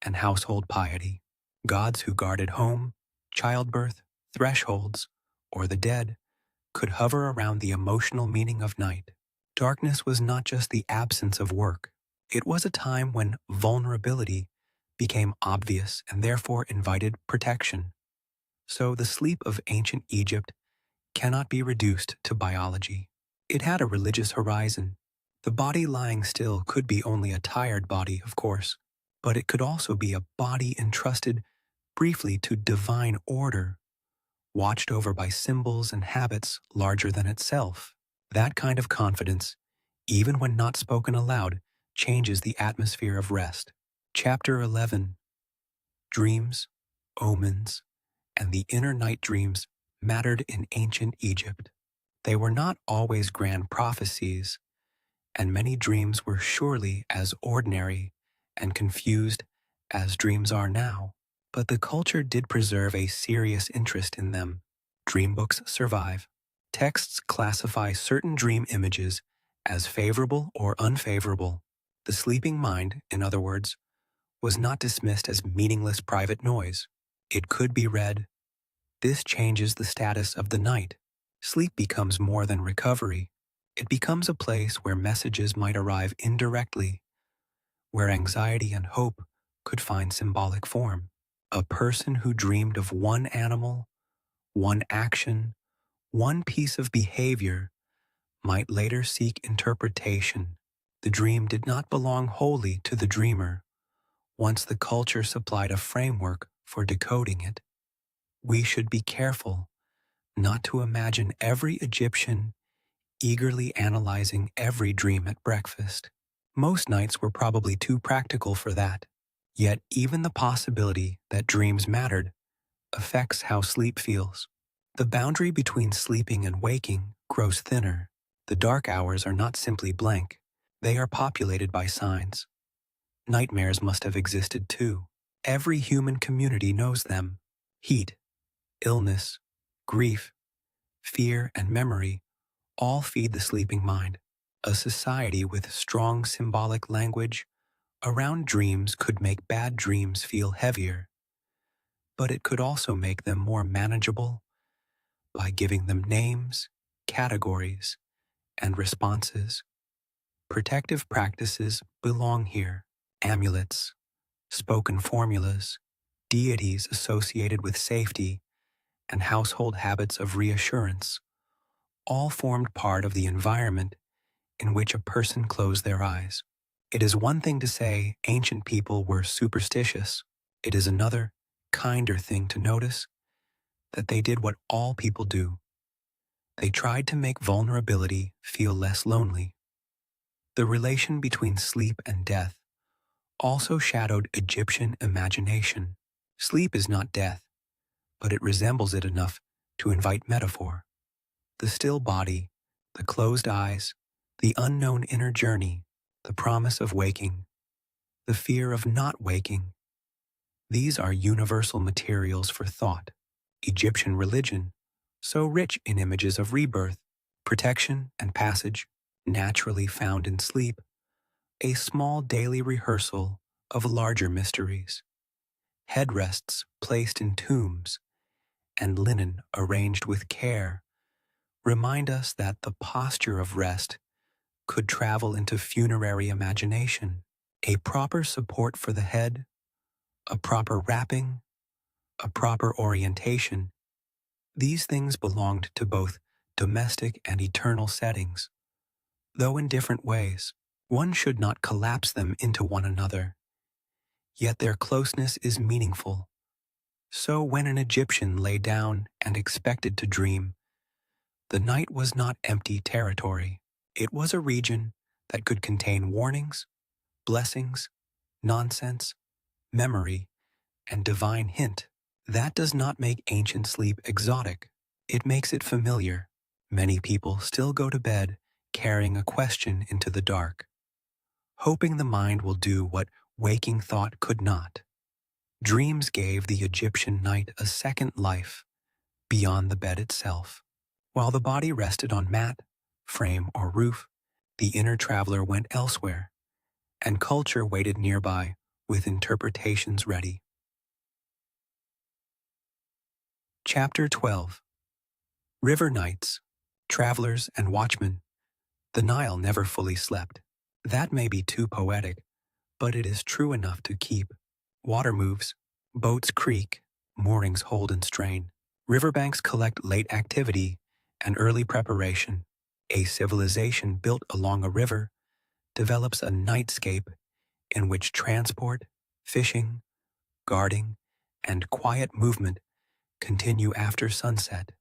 and household piety. Gods who guarded home, childbirth, thresholds, or the dead could hover around the emotional meaning of night. Darkness was not just the absence of work. It was a time when vulnerability became obvious and therefore invited protection. So the sleep of ancient Egypt cannot be reduced to biology. It had a religious horizon. The body lying still could be only a tired body, of course, but it could also be a body entrusted briefly to divine order, watched over by symbols and habits larger than itself. That kind of confidence, even when not spoken aloud, changes the atmosphere of rest. Chapter 11. Dreams, Omens, and the inner night dreams mattered in ancient Egypt. They were not always grand prophecies, and many dreams were surely as ordinary and confused as dreams are now. But the culture did preserve a serious interest in them. Dream books survive. Texts classify certain dream images as favorable or unfavorable. The sleeping mind, in other words, was not dismissed as meaningless private noise. It could be read. This changes the status of the night. Sleep becomes more than recovery. It becomes a place where messages might arrive indirectly, where anxiety and hope could find symbolic form. A person who dreamed of one animal, one action, one piece of behavior might later seek interpretation. The dream did not belong wholly to the dreamer once the culture supplied a framework for decoding it. We should be careful not to imagine every Egyptian eagerly analyzing every dream at breakfast. Most nights were probably too practical for that. Yet even the possibility that dreams mattered affects how sleep feels. The boundary between sleeping and waking grows thinner. The dark hours are not simply blank. They are populated by signs. Nightmares must have existed too. Every human community knows them. Heat, illness, grief, fear, and memory all feed the sleeping mind. A society with strong symbolic language around dreams could make bad dreams feel heavier, but it could also make them more manageable by giving them names, categories, and responses. Protective practices belong here. Amulets, spoken formulas, deities associated with safety, and household habits of reassurance all formed part of the environment in which a person closed their eyes. It is one thing to say ancient people were superstitious. It is another, kinder thing to notice that they did what all people do. They tried to make vulnerability feel less lonely. The relation between sleep and death also shadowed Egyptian imagination. Sleep is not death, but it resembles it enough to invite metaphor. The still body, the closed eyes, the unknown inner journey, the promise of waking, the fear of not waking. These are universal materials for thought. Egyptian religion, so rich in images of rebirth, protection, and passage, naturally found in sleep, a small daily rehearsal of larger mysteries. Headrests placed in tombs and linen arranged with care remind us that the posture of rest could travel into funerary imagination. A proper support for the head, a proper wrapping, a proper orientation These things belonged to both domestic and eternal settings, though in different ways. One should not collapse them into one another, yet their closeness is meaningful. So when an Egyptian lay down and expected to dream, the night was not empty territory. It was a region that could contain warnings, blessings, nonsense, memory, and divine hint. That does not make ancient sleep exotic. It makes it familiar. Many people still go to bed carrying a question into the dark, hoping the mind will do what waking thought could not. Dreams gave the Egyptian night a second life beyond the bed itself. While the body rested on mat, frame, or roof, the inner traveler went elsewhere, and culture waited nearby with interpretations ready. Chapter 12. River Nights, Travelers and Watchmen. The Nile never fully slept. That may be too poetic, but it is true enough to keep. Water moves, boats creak, moorings hold and strain. Riverbanks collect late activity and early preparation. A civilization built along a river develops a nightscape in which transport, fishing, guarding, and quiet movement continue after sunset.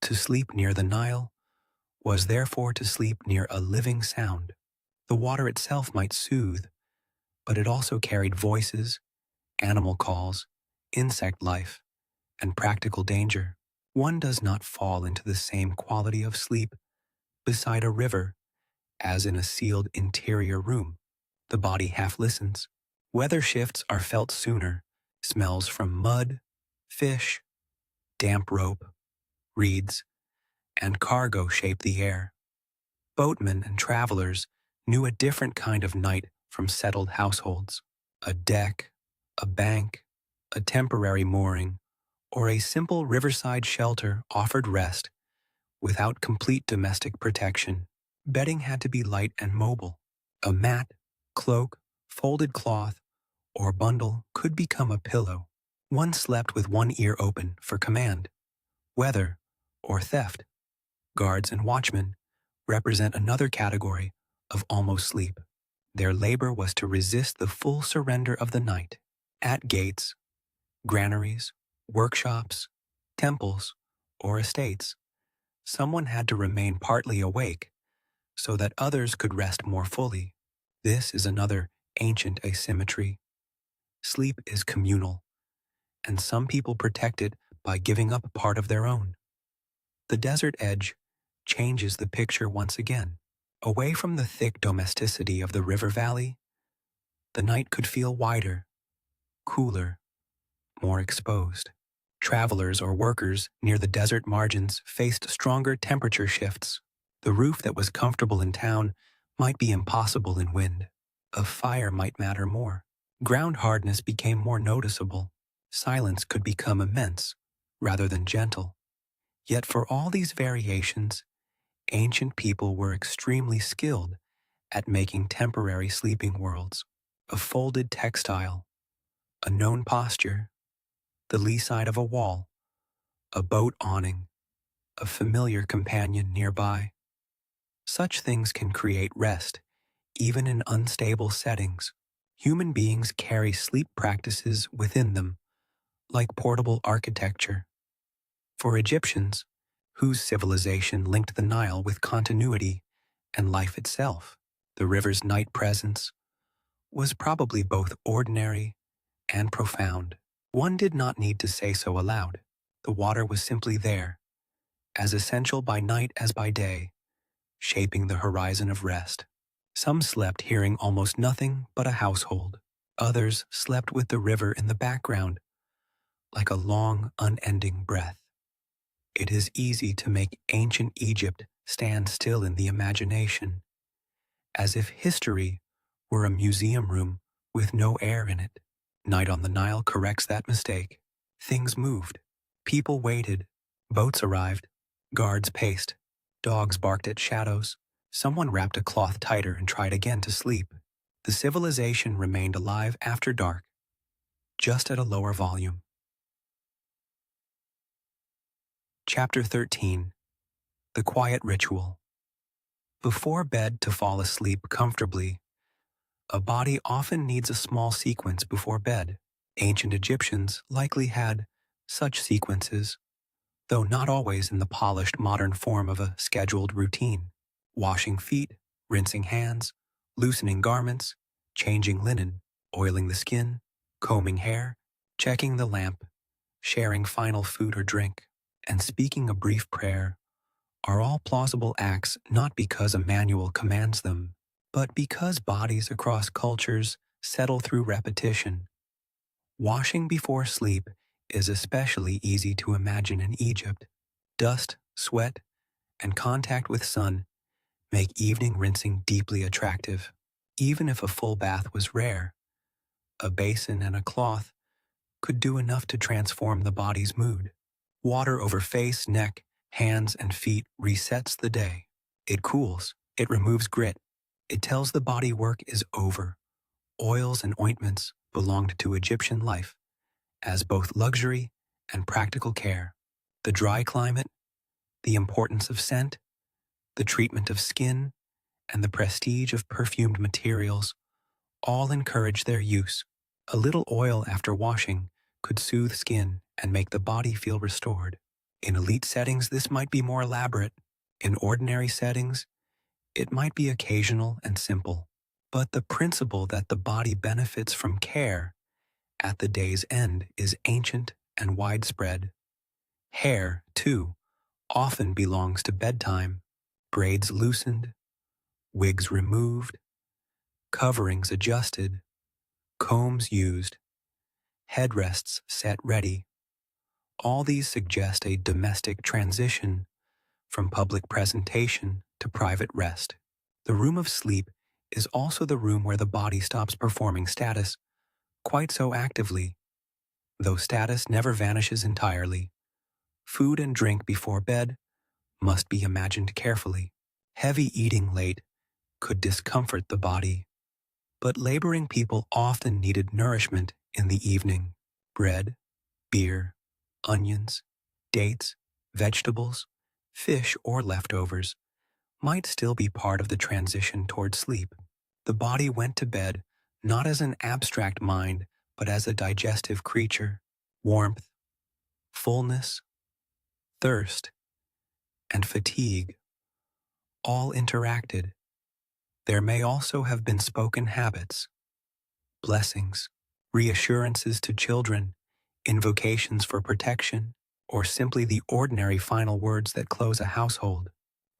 To sleep near the Nile was therefore to sleep near a living sound. The water itself might soothe, but it also carried voices, animal calls, insect life, and practical danger. One does not fall into the same quality of sleep beside a river as in a sealed interior room. The body half listens. Weather shifts are felt sooner. Smells from mud, fish, damp rope, reeds, and cargo shape the air. Boatmen and travelers knew a different kind of night from settled households. A deck, a bank, a temporary mooring, or a simple riverside shelter offered rest without complete domestic protection. Bedding had to be light and mobile. A mat, cloak, folded cloth, or bundle could become a pillow. One slept with one ear open for command, weather, or theft. Guards and watchmen represent another category of almost sleep. Their labor was to resist the full surrender of the night. At gates, granaries, workshops, temples, or estates, someone had to remain partly awake so that others could rest more fully. This is another ancient asymmetry. Sleep is communal, and some people protect it by giving up a part of their own. The desert edge changes the picture once again. Away from the thick domesticity of the river valley, the night could feel wider, cooler, more exposed. Travelers or workers near the desert margins faced stronger temperature shifts. The roof that was comfortable in town might be impossible in wind. A fire might matter more. Ground hardness became more noticeable. Silence could become immense, rather than gentle. Yet for all these variations, ancient people were extremely skilled at making temporary sleeping worlds. A folded textile, a known posture, the lee side of a wall, a boat awning, a familiar companion nearby. Such things can create rest, even in unstable settings. Human beings carry sleep practices within them, like portable architecture. For Egyptians, whose civilization linked the Nile with continuity and life itself, the river's night presence was probably both ordinary and profound. One did not need to say so aloud. The water was simply there, as essential by night as by day, shaping the horizon of rest. Some slept hearing almost nothing but a household. Others slept with the river in the background, like a long, unending breath. It is easy to make ancient Egypt stand still in the imagination, as if history were a museum room with no air in it. Night on the Nile corrects that mistake. Things moved. People waited. Boats arrived. Guards paced. Dogs barked at shadows. Someone wrapped a cloth tighter and tried again to sleep. The civilization remained alive after dark, just at a lower volume. Chapter 13. The Quiet Ritual. Before bed to fall asleep comfortably, a body often needs a small sequence before bed. Ancient Egyptians likely had such sequences, though not always in the polished modern form of a scheduled routine. Washing feet, rinsing hands, loosening garments, changing linen, oiling the skin, combing hair, checking the lamp, sharing final food or drink, and speaking a brief prayer are all plausible acts not because a manual commands them, but because bodies across cultures settle through repetition. Washing before sleep is especially easy to imagine in Egypt. Dust, sweat, and contact with sun make evening rinsing deeply attractive. Even if a full bath was rare, a basin and a cloth could do enough to transform the body's mood. Water over face, neck, hands, and feet resets the day. It cools, it removes grit, it tells the body work is over. Oils and ointments belonged to Egyptian life as both luxury and practical care. The dry climate, the importance of scent, the treatment of skin, and the prestige of perfumed materials all encourage their use. A little oil after washing could soothe skin and make the body feel restored. In elite settings, this might be more elaborate. In ordinary settings, it might be occasional and simple. But the principle that the body benefits from care at the day's end is ancient and widespread. Hair, too, often belongs to bedtime. Braids loosened, wigs removed, coverings adjusted, combs used, headrests set ready. All these suggest a domestic transition from public presentation to private rest. The room of sleep is also the room where the body stops performing status quite so actively, though status never vanishes entirely. Food and drink before bed must be imagined carefully. Heavy eating late could discomfort the body, but laboring people often needed nourishment in the evening. Bread, beer, onions, dates, vegetables, fish, or leftovers might still be part of the transition toward sleep. The body went to bed not as an abstract mind, but as a digestive creature. Warmth, fullness, thirst, and fatigue all interacted. There may also have been spoken habits, blessings, reassurances to children, invocations for protection, or simply the ordinary final words that close a household.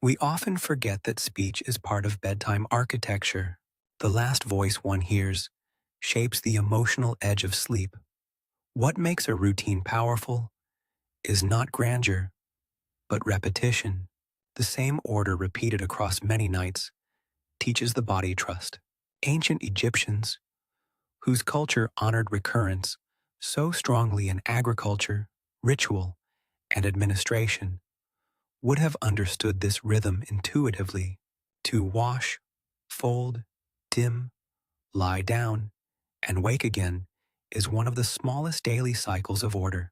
We often forget that speech is part of bedtime architecture. The last voice one hears shapes the emotional edge of sleep. What makes a routine powerful is not grandeur, but repetition. The same order repeated across many nights teaches the body trust. Ancient Egyptians, whose culture honored recurrence so strongly in agriculture, ritual, and administration, would have understood this rhythm intuitively. To wash, fold, dim, lie down, and wake again is one of the smallest daily cycles of order.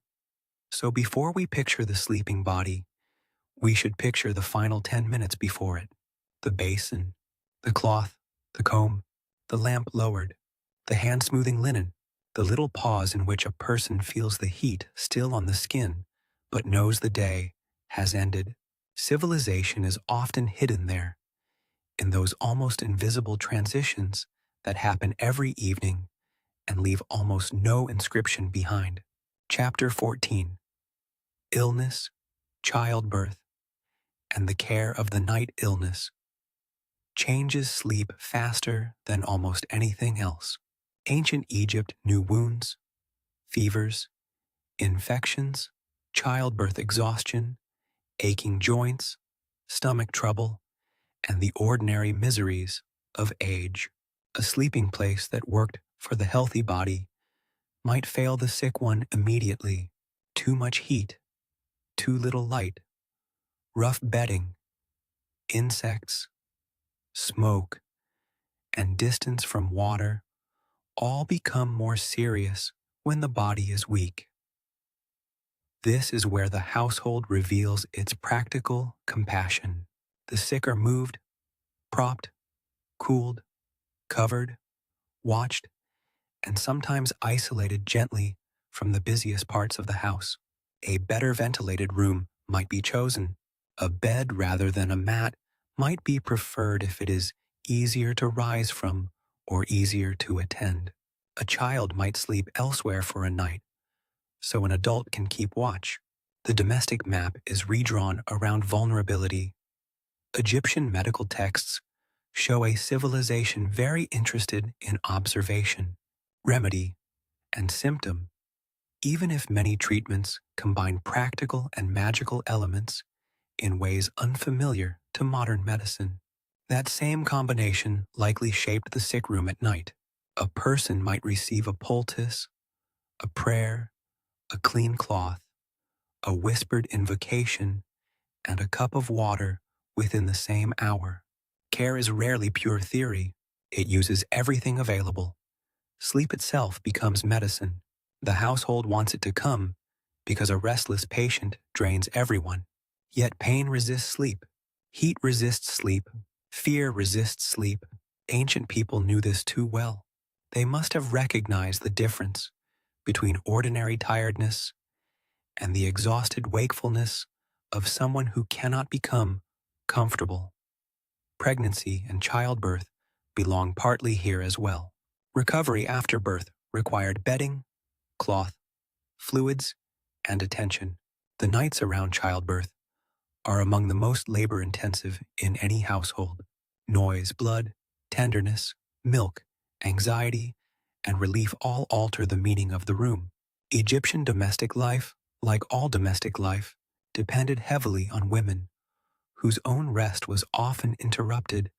So before we picture the sleeping body, we should picture the final 10 minutes before it. The basin, the cloth, the comb, the lamp lowered, the hand-smoothing linen, the little pause in which a person feels the heat still on the skin, but knows the day has ended. Civilization is often hidden there, in those almost invisible transitions that happen every evening and leave almost no inscription behind. Chapter 14. Illness, Childbirth, and the Care of the Night Illness changes sleep faster than almost anything else. Ancient Egypt knew wounds, fevers, infections, childbirth exhaustion, aching joints, stomach trouble, and the ordinary miseries of age. A sleeping place that worked for the healthy body might fail the sick one immediately. Too much heat, too little light, rough bedding, insects, smoke, and distance from water all become more serious when the body is weak. This is where the household reveals its practical compassion. The sick are moved, propped, cooled, covered, watched, and sometimes isolated gently from the busiest parts of the house. A better ventilated room might be chosen. A bed rather than a mat might be preferred if it is easier to rise from or easier to attend. A child might sleep elsewhere for a night, so an adult can keep watch. The domestic map is redrawn around vulnerability. Egyptian medical texts show a civilization very interested in observation, remedy, and symptom. Even if many treatments combine practical and magical elements in ways unfamiliar to modern medicine, that same combination likely shaped the sick room at night. A person might receive a poultice, a prayer, a clean cloth, a whispered invocation, and a cup of water within the same hour. Care is rarely pure theory. It uses everything available. Sleep itself becomes medicine. The household wants it to come because a restless patient drains everyone. Yet pain resists sleep. Heat resists sleep. Fear resists sleep. Ancient people knew this too well. They must have recognized the difference between ordinary tiredness and the exhausted wakefulness of someone who cannot become comfortable. Pregnancy and childbirth belong partly here as well. Recovery after birth required bedding, cloth, fluids, and attention. The nights around childbirth are among the most labor-intensive in any household. Noise, blood, tenderness, milk, anxiety, and relief all alter the meaning of the room. Egyptian domestic life, like all domestic life, depended heavily on women, whose own rest was often interrupted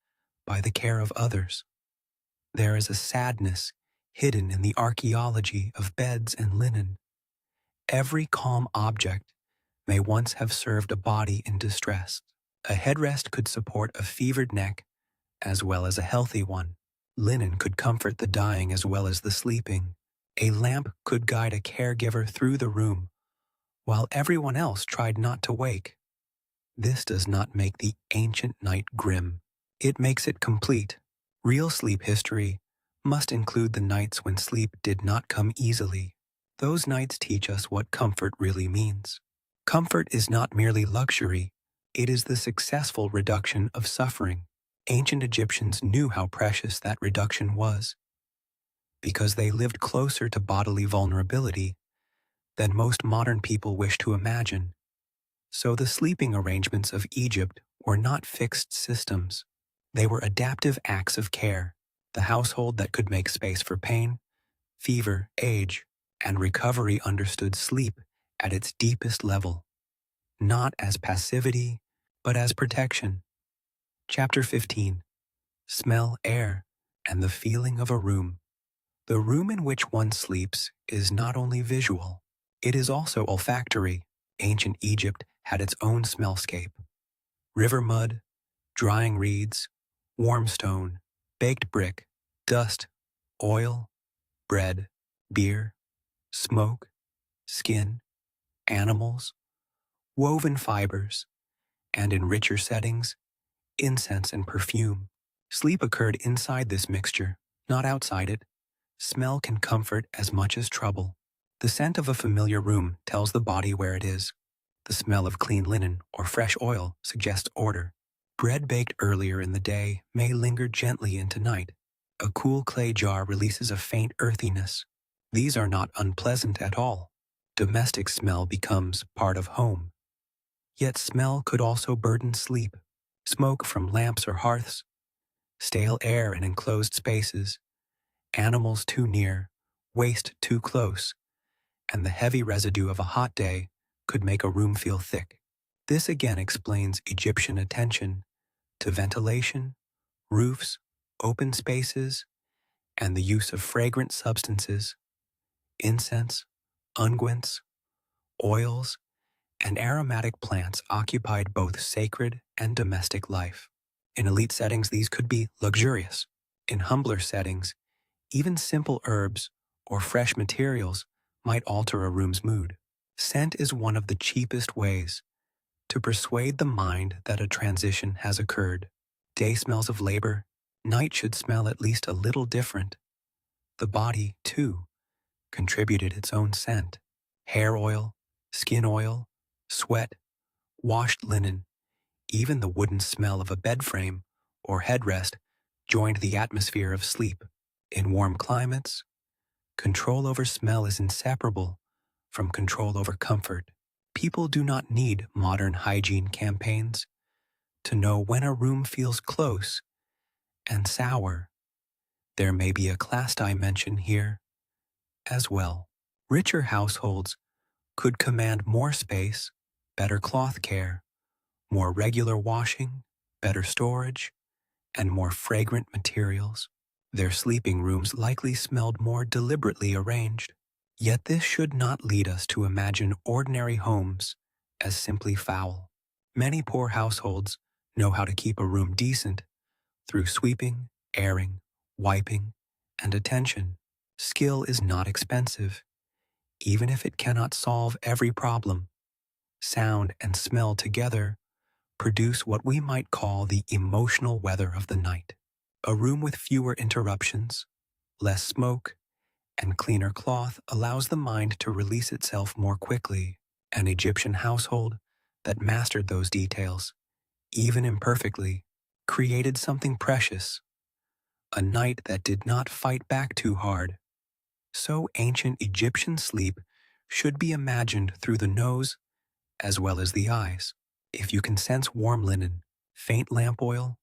by the care of others. There is a sadness hidden in the archaeology of beds and linen. Every calm object may once have served a body in distress. A headrest could support a fevered neck as well as a healthy one. Linen could comfort the dying as well as the sleeping. A lamp could guide a caregiver through the room, while everyone else tried not to wake. This does not make the ancient night grim. It makes it complete. Real sleep history must include the nights when sleep did not come easily. Those nights teach us what comfort really means. Comfort is not merely luxury, it is the successful reduction of suffering. Ancient Egyptians knew how precious that reduction was, because they lived closer to bodily vulnerability than most modern people wish to imagine. So the sleeping arrangements of Egypt were not fixed systems. They were adaptive acts of care, the household that could make space for pain, fever, age, and recovery understood sleep at its deepest level, not as passivity, but as protection. Chapter 15. Smell, air, and the feeling of a room. The room in which one sleeps is not only visual, it is also olfactory. Ancient Egypt had its own smellscape. River mud, drying reeds, warm stone, baked brick, dust, oil, bread, beer, smoke, skin, animals, woven fibers, and in richer settings, incense and perfume. Sleep occurred inside this mixture, not outside it. Smell can comfort as much as trouble. The scent of a familiar room tells the body where it is. The smell of clean linen or fresh oil suggests order. Bread baked earlier in the day may linger gently into night. A cool clay jar releases a faint earthiness. These are not unpleasant at all. Domestic smell becomes part of home. Yet smell could also burden sleep. Smoke from lamps or hearths, stale air in enclosed spaces, animals too near, waste too close, and the heavy residue of a hot day could make a room feel thick. This again explains Egyptian attention to ventilation, roofs, open spaces, and the use of fragrant substances, incense, unguents, oils, and aromatic plants occupied both sacred and domestic life. In elite settings, these could be luxurious. In humbler settings, even simple herbs or fresh materials might alter a room's mood. Scent is one of the cheapest ways to persuade the mind that a transition has occurred. Day smells of labor, night should smell at least a little different. The body, too, contributed its own scent. Hair oil, skin oil, sweat, washed linen, even the wooden smell of a bed frame or headrest joined the atmosphere of sleep. In warm climates, control over smell is inseparable from control over comfort. People do not need modern hygiene campaigns to know when a room feels close and sour. There may be a class dimension here as well. Richer households could command more space, better cloth care, more regular washing, better storage, and more fragrant materials. Their sleeping rooms likely smelled more deliberately arranged. Yet this should not lead us to imagine ordinary homes as simply foul. Many poor households know how to keep a room decent through sweeping, airing, wiping, and attention. Skill is not expensive, even if it cannot solve every problem. Sound and smell together produce what we might call the emotional weather of the night. A room with fewer interruptions, less smoke, and cleaner cloth allows the mind to release itself more quickly. An Egyptian household that mastered those details, even imperfectly, created something precious, a night that did not fight back too hard. So ancient Egyptian sleep should be imagined through the nose as well as the eyes. If you can sense warm linen, faint lamp oil,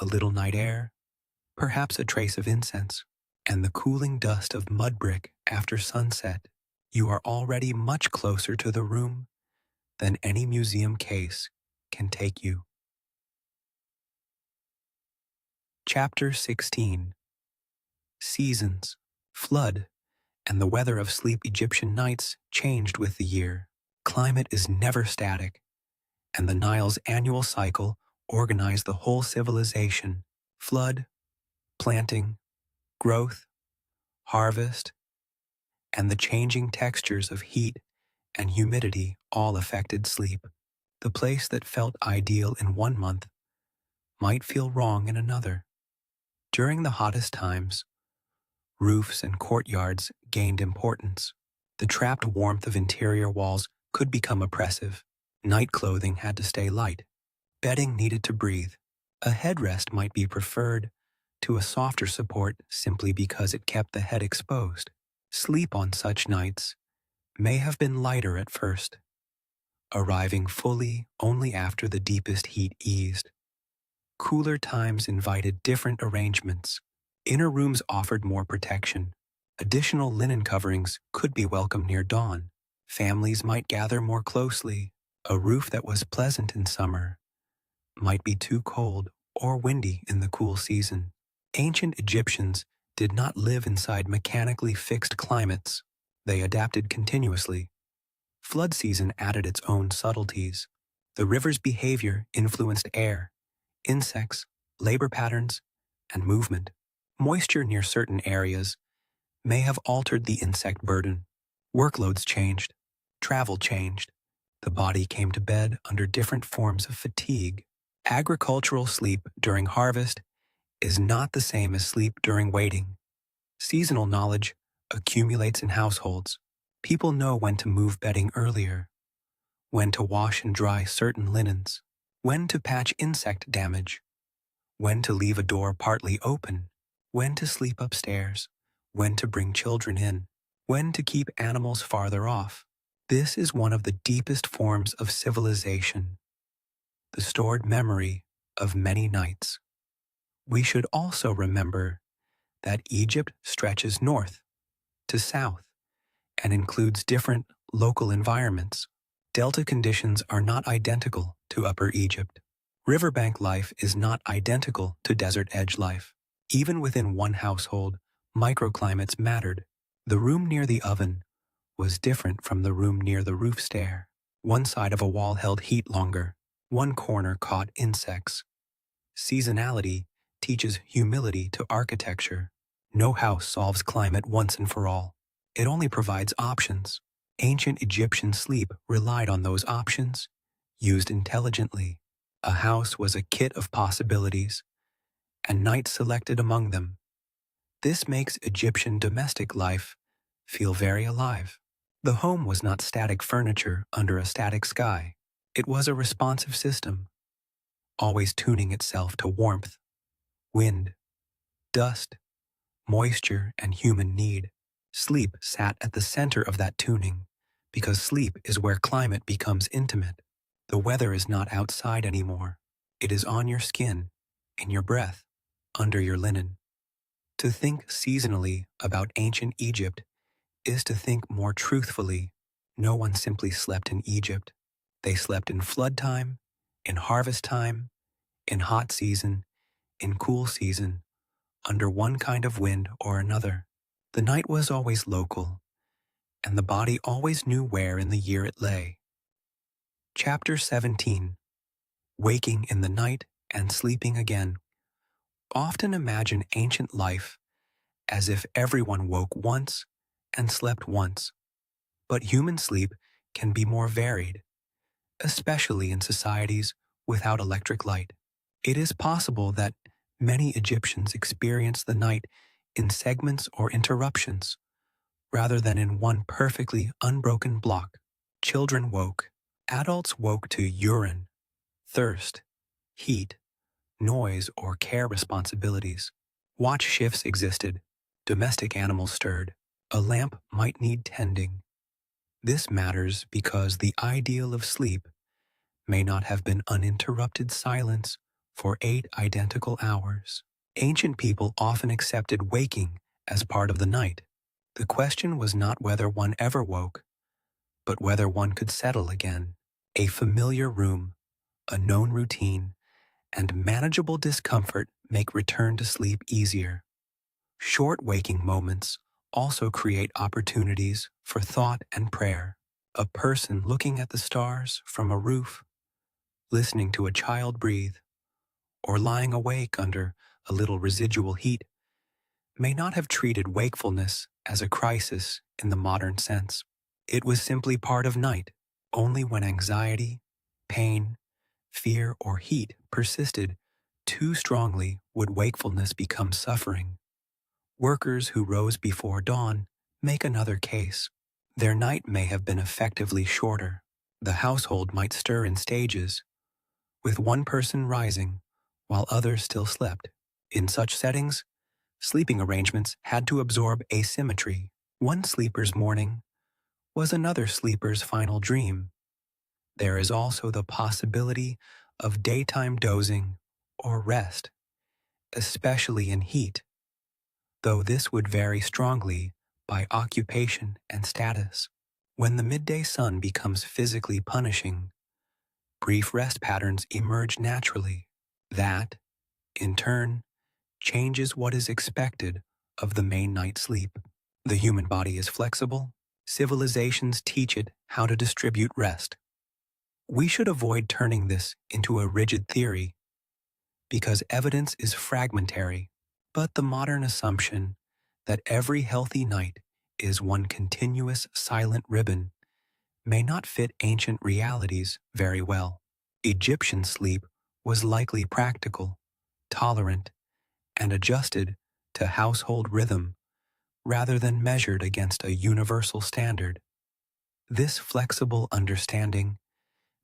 a little night air, perhaps a trace of incense, and the cooling dust of mud brick after sunset, you are already much closer to the room than any museum case can take you. Chapter 16. Seasons, Flood, and the weather of sleep. Egyptian nights changed with the year. Climate is never static, and the Nile's annual cycle organized the whole civilization. Flood, planting, growth, harvest, and the changing textures of heat and humidity all affected sleep. The place that felt ideal in one month might feel wrong in another. During the hottest times, roofs and courtyards gained importance. The trapped warmth of interior walls could become oppressive. Night clothing had to stay light. Bedding needed to breathe. A headrest might be preferred to a softer support simply because it kept the head exposed. Sleep on such nights may have been lighter at first, arriving fully only after the deepest heat eased. Cooler times invited different arrangements. Inner rooms offered more protection. Additional linen coverings could be welcome near dawn. Families might gather more closely. A roof that was pleasant in summer might be too cold or windy in the cool season. Ancient Egyptians did not live inside mechanically fixed climates. They adapted continuously. Flood season added its own subtleties. The river's behavior influenced air, insects, labor patterns, and movement. Moisture near certain areas may have altered the insect burden. Workloads changed. Travel changed. The body came to bed under different forms of fatigue. Agricultural sleep during harvest is not the same as sleep during waiting. Seasonal knowledge accumulates in households. People know when to move bedding earlier, when to wash and dry certain linens, when to patch insect damage, when to leave a door partly open, when to sleep upstairs, when to bring children in, when to keep animals farther off. This is one of the deepest forms of civilization, the stored memory of many nights. We should also remember that Egypt stretches north to south and includes different local environments. Delta conditions are not identical to Upper Egypt. Riverbank life is not identical to desert edge life. Even within one household, microclimates mattered. The room near the oven was different from the room near the roof stair. One side of a wall held heat longer. One corner caught insects. Seasonality teaches humility to architecture. No house solves climate once and for all. It only provides options. Ancient Egyptian sleep relied on those options, used intelligently. A house was a kit of possibilities, and night selected among them. This makes Egyptian domestic life feel very alive. The home was not static furniture under a static sky. It was a responsive system, always tuning itself to warmth, wind, dust, moisture, and human need. Sleep sat at the center of that tuning, because sleep is where climate becomes intimate. The weather is not outside anymore. It is on your skin, in your breath, under your linen. To think seasonally about ancient Egypt is to think more truthfully. No one simply slept in Egypt. They slept in flood time, in harvest time, in hot season, in cool season, under one kind of wind or another. The night was always local, and the body always knew where in the year it lay. Chapter 17. Waking in the night and sleeping again. Often imagine ancient life as if everyone woke once and slept once. But human sleep can be more varied, especially in societies without electric light. It is possible that many Egyptians experienced the night in segments or interruptions, rather than in one perfectly unbroken block. Children woke. Adults woke to urine, thirst, heat, noise, or care responsibilities. Watch shifts existed. Domestic animals stirred. A lamp might need tending. This matters because the ideal of sleep may not have been uninterrupted silence for 8 identical hours. Ancient people often accepted waking as part of the night. The question was not whether one ever woke, but whether one could settle again. A familiar room, a known routine, and manageable discomfort make return to sleep easier. Short waking moments also create opportunities for thought and prayer. A person looking at the stars from a roof, listening to a child breathe, or lying awake under a little residual heat may not have treated wakefulness as a crisis in the modern sense. It was simply part of night. Only when anxiety, pain, fear, or heat persisted too strongly would wakefulness become suffering. Workers who rose before dawn make another case. Their night may have been effectively shorter. The household might stir in stages, with one person rising while others still slept. In such settings, sleeping arrangements had to absorb asymmetry. One sleeper's morning was another sleeper's final dream. There is also the possibility of daytime dozing or rest, especially in heat, though this would vary strongly by occupation and status. When the midday sun becomes physically punishing, brief rest patterns emerge naturally. That, in turn, changes what is expected of the main night sleep. The human body is flexible. Civilizations teach it how to distribute rest. We should avoid turning this into a rigid theory, because evidence is fragmentary. But the modern assumption that every healthy night is one continuous silent ribbon may not fit ancient realities very well. Egyptian sleep was likely practical, tolerant, and adjusted to household rhythm rather than measured against a universal standard. This flexible understanding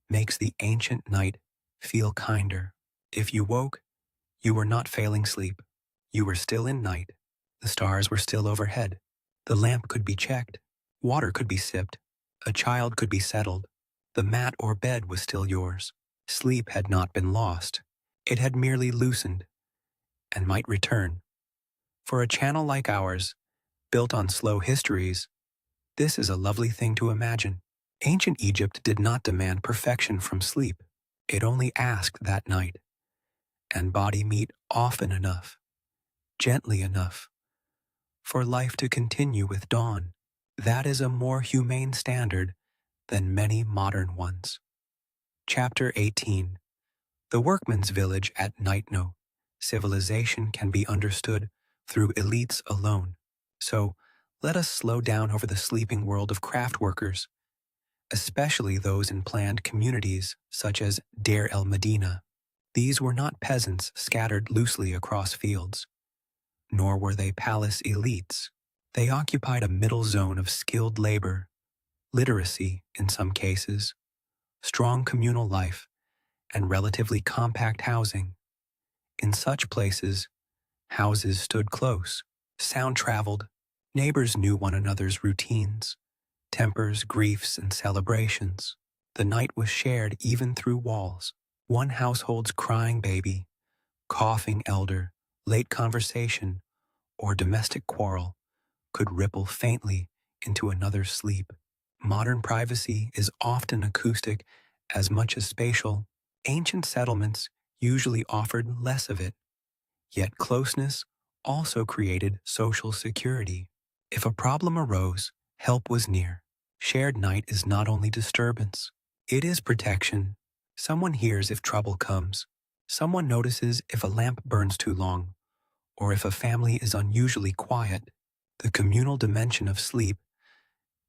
makes the ancient night feel kinder. If you woke, you were not failing sleep. You were still in night. The stars were still overhead. The lamp could be checked. Water could be sipped. A child could be settled. The mat or bed was still yours. Sleep had not been lost. It had merely loosened and might return. For a channel like ours, built on slow histories, this is a lovely thing to imagine. Ancient Egypt did not demand perfection from sleep. It only asked that night and body meet often enough, gently enough, for life to continue with dawn. That is a more humane standard than many modern ones. Chapter 18. The Workman's Village at Night. No, civilization can be understood through elites alone. So, let us slow down over the sleeping world of craft workers, especially those in planned communities such as Deir el Medina. These were not peasants scattered loosely across fields, nor were they palace elites. They occupied a middle zone of skilled labor, literacy in some cases, strong communal life, and relatively compact housing. In such places, houses stood close, sound traveled, neighbors knew one another's routines, tempers, griefs, and celebrations. The night was shared even through walls. One household's crying baby, coughing elder, late conversation, or domestic quarrel could ripple faintly into another's sleep. Modern privacy is often acoustic as much as spatial. Ancient settlements usually offered less of it, yet closeness also created social security. If a problem arose, help was near. Shared night is not only disturbance, it is protection. Someone hears if trouble comes. Someone notices if a lamp burns too long, or if a family is unusually quiet. The communal dimension of sleep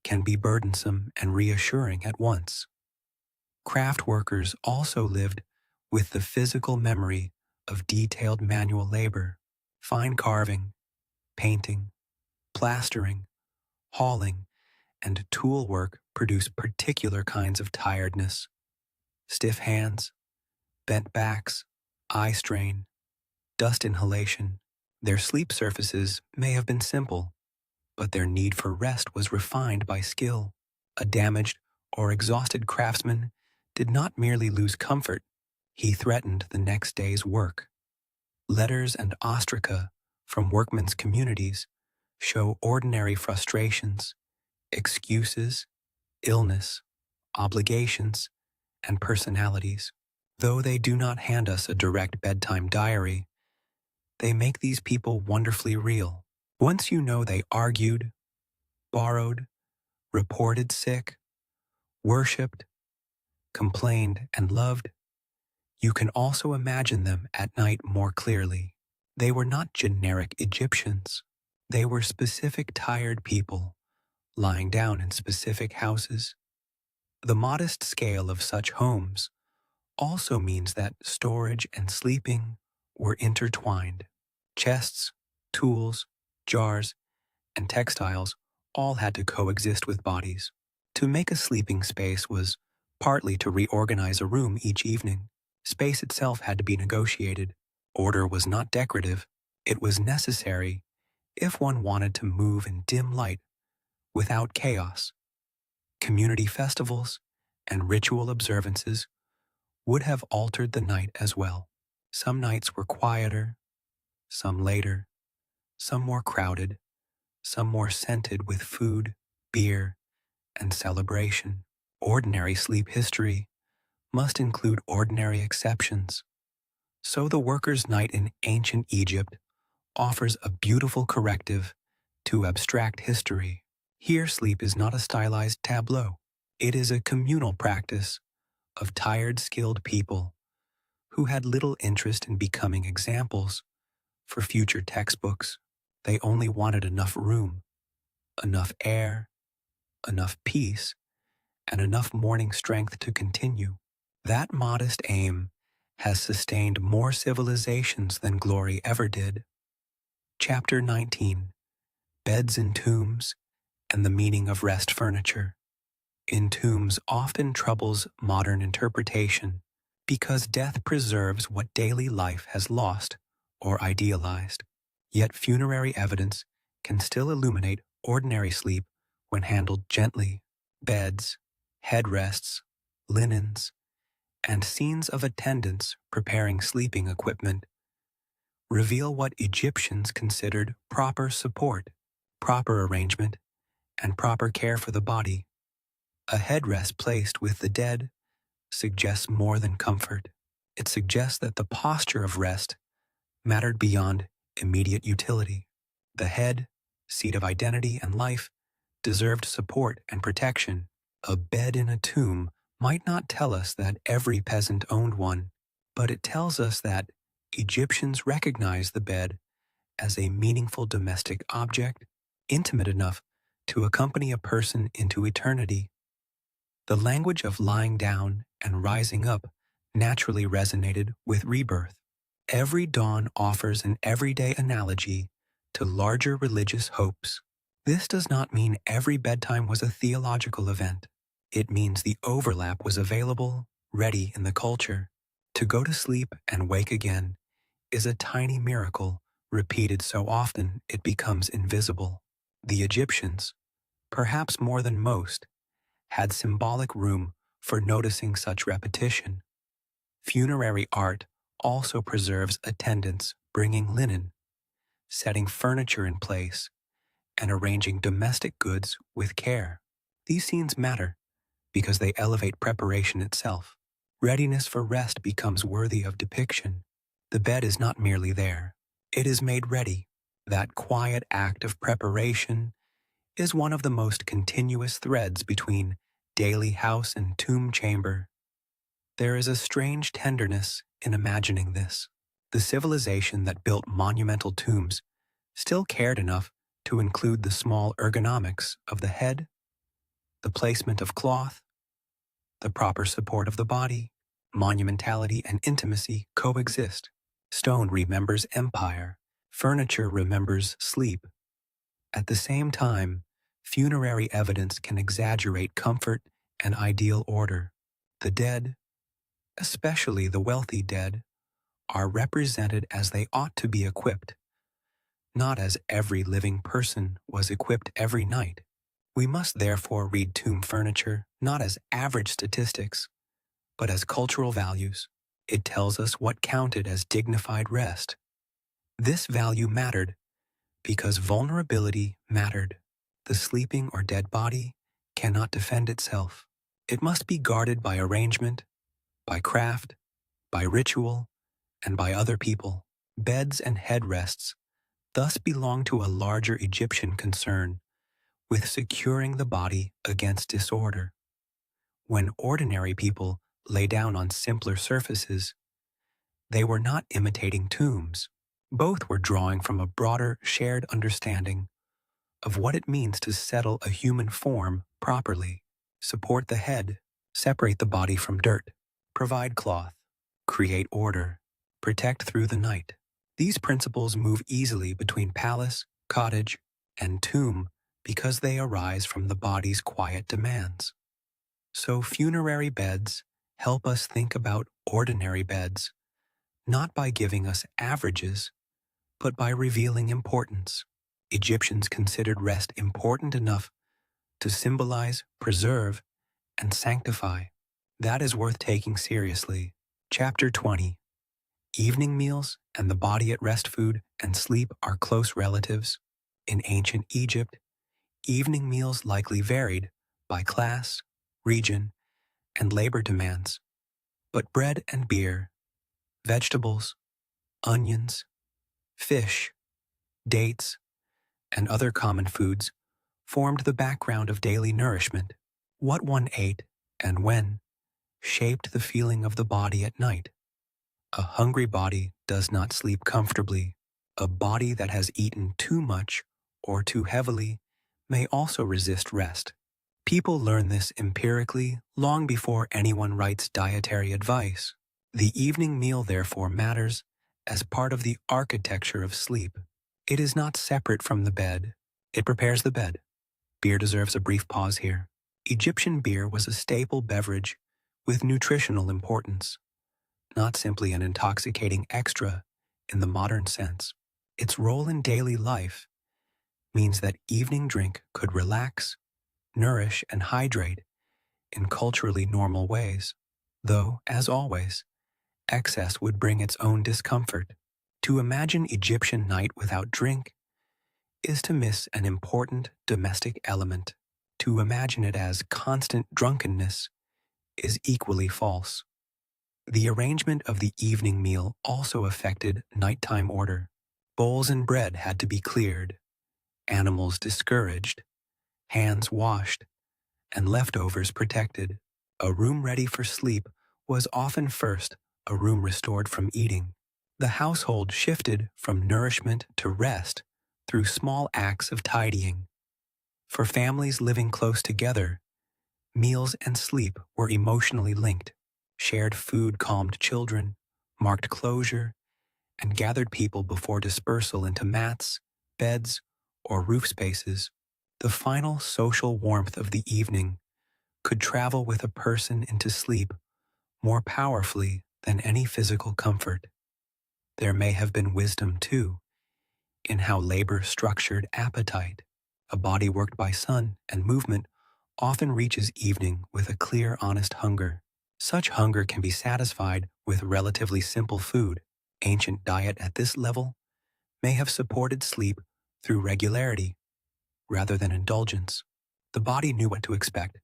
can be burdensome and reassuring at once. Craft workers also lived with the physical memory of detailed manual labor, fine carving, painting, plastering, hauling, and tool work produce particular kinds of tiredness. Stiff hands, bent backs, eye strain, dust inhalation. Their sleep surfaces may have been simple, but their need for rest was refined by skill. A damaged or exhausted craftsman did not merely lose comfort, he threatened the next day's work. Letters and ostraca from workmen's communities show ordinary frustrations, excuses, illness, obligations, and personalities. Though they do not hand us a direct bedtime diary, they make these people wonderfully real. Once you know they argued, borrowed, reported sick, worshipped, complained, and loved, you can also imagine them at night more clearly. They were not generic Egyptians. They were specific tired people, lying down in specific houses. The modest scale of such homes also means that storage and sleeping were intertwined. Chests, tools, jars, and textiles all had to coexist with bodies. To make a sleeping space was partly to reorganize a room each evening. Space itself had to be negotiated. Order was not decorative. It was necessary if one wanted to move in dim light without chaos. Community festivals and ritual observances would have altered the night as well. Some nights were quieter, some later, some more crowded, some more scented with food, beer, and celebration. Ordinary sleep history must include ordinary exceptions. So the worker's night in ancient Egypt offers a beautiful corrective to abstract history. Here, sleep is not a stylized tableau. It is a communal practice of tired, skilled people who had little interest in becoming examples for future textbooks. They only wanted enough room, enough air, enough peace, and enough morning strength to continue. That modest aim has sustained more civilizations than glory ever did. Chapter 19: Beds in Tombs and the Meaning of Rest Furniture. In tombs often troubles modern interpretation because death preserves what daily life has lost or idealized. Yet funerary evidence can still illuminate ordinary sleep when handled gently. Beds, headrests, linens, and scenes of attendants preparing sleeping equipment reveal what Egyptians considered proper support, proper arrangement, and proper care for the body. A headrest placed with the dead suggests more than comfort. It suggests that the posture of rest mattered beyond immediate utility. The head, seat of identity and life, deserved support and protection. A bed in a tomb might not tell us that every peasant owned one, but it tells us that Egyptians recognized the bed as a meaningful domestic object, intimate enough to accompany a person into eternity. The language of lying down and rising up naturally resonated with rebirth. Every dawn offers an everyday analogy to larger religious hopes. This does not mean every bedtime was a theological event. It means the overlap was available, ready in the culture. To go to sleep and wake again is a tiny miracle repeated so often it becomes invisible. The Egyptians, perhaps more than most, had symbolic room for noticing such repetition. Funerary art also preserves attendants bringing linen, setting furniture in place, and arranging domestic goods with care. These scenes matter because they elevate preparation itself. Readiness for rest becomes worthy of depiction. The bed is not merely there. It is made ready. That quiet act of preparation is one of the most continuous threads between daily house and tomb chamber. There is a strange tenderness in imagining this. The civilization that built monumental tombs still cared enough to include the small ergonomics of the head, the placement of cloth, the proper support of the body. Monumentality and intimacy coexist. Stone remembers empire. Furniture remembers sleep. At the same time, funerary evidence can exaggerate comfort and ideal order. The dead, especially the wealthy dead, are represented as they ought to be equipped, not as every living person was equipped every night. We must therefore read tomb furniture not as average statistics, but as cultural values. It tells us what counted as dignified rest. This value mattered because vulnerability mattered. The sleeping or dead body cannot defend itself. It must be guarded by arrangement, by craft, by ritual, and by other people. Beds and headrests thus belong to a larger Egyptian concern with securing the body against disorder. When ordinary people lay down on simpler surfaces, they were not imitating tombs. Both were drawing from a broader shared understanding of what it means to settle a human form properly, support the head, separate the body from dirt, provide cloth, create order, protect through the night. These principles move easily between palace, cottage, and tomb because they arise from the body's quiet demands. So funerary beds help us think about ordinary beds, not by giving us averages, but by revealing importance. Egyptians considered rest important enough to symbolize, preserve, and sanctify. That is worth taking seriously. Chapter 20. Evening meals and the body at rest. Food and sleep are close relatives. In ancient Egypt, evening meals likely varied by class, region, and labor demands. But bread and beer, vegetables, onions, fish, dates, and other common foods formed the background of daily nourishment. What one ate and when shaped the feeling of the body at night. A hungry body does not sleep comfortably. A body that has eaten too much or too heavily may also resist rest. People learn this empirically long before anyone writes dietary advice. The evening meal therefore matters as part of the architecture of sleep. It is not separate from the bed. It prepares the bed. Beer deserves a brief pause here. Egyptian beer was a staple beverage with nutritional importance, not simply an intoxicating extra in the modern sense. Its role in daily life means that evening drink could relax, nourish, and hydrate in culturally normal ways, though, as always, excess would bring its own discomfort. To imagine Egyptian night without drink is to miss an important domestic element. To imagine it as constant drunkenness is equally false. The arrangement of the evening meal also affected nighttime order. Bowls and bread had to be cleared, animals discouraged, hands washed, and leftovers protected. A room ready for sleep was often first a room restored from eating. The household shifted from nourishment to rest through small acts of tidying. For families living close together, meals and sleep were emotionally linked. Shared food calmed children, marked closure, and gathered people before dispersal into mats, beds, or roof spaces. The final social warmth of the evening could travel with a person into sleep more powerfully than any physical comfort. There may have been wisdom, too, in how labor structured appetite. A body worked by sun and movement often reaches evening with a clear, honest hunger. Such hunger can be satisfied with relatively simple food. Ancient diet at this level may have supported sleep through regularity rather than indulgence. The body knew what to expect.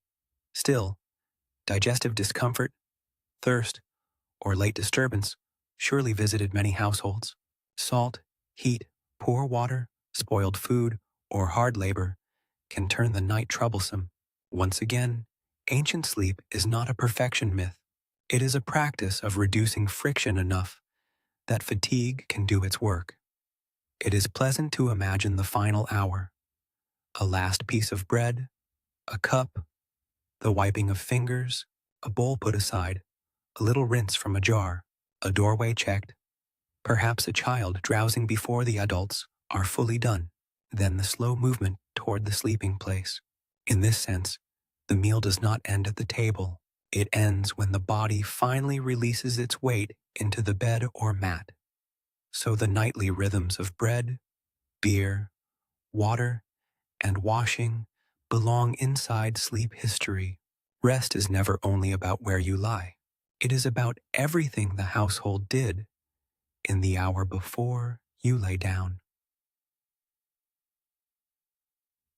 Still, digestive discomfort, thirst, or late disturbance surely visited many households. Salt, heat, poor water, spoiled food, or hard labor can turn the night troublesome. Once again, ancient sleep is not a perfection myth. It is a practice of reducing friction enough that fatigue can do its work. It is pleasant to imagine the final hour, a last piece of bread, a cup, the wiping of fingers, a bowl put aside, a little rinse from a jar, a doorway checked, perhaps a child drowsing before the adults are fully done, then the slow movement toward the sleeping place. In this sense, the meal does not end at the table. It ends when the body finally releases its weight into the bed or mat. So the nightly rhythms of bread, beer, water, and washing belong inside sleep history. Rest is never only about where you lie. It is about everything the household did in the hour before you lay down.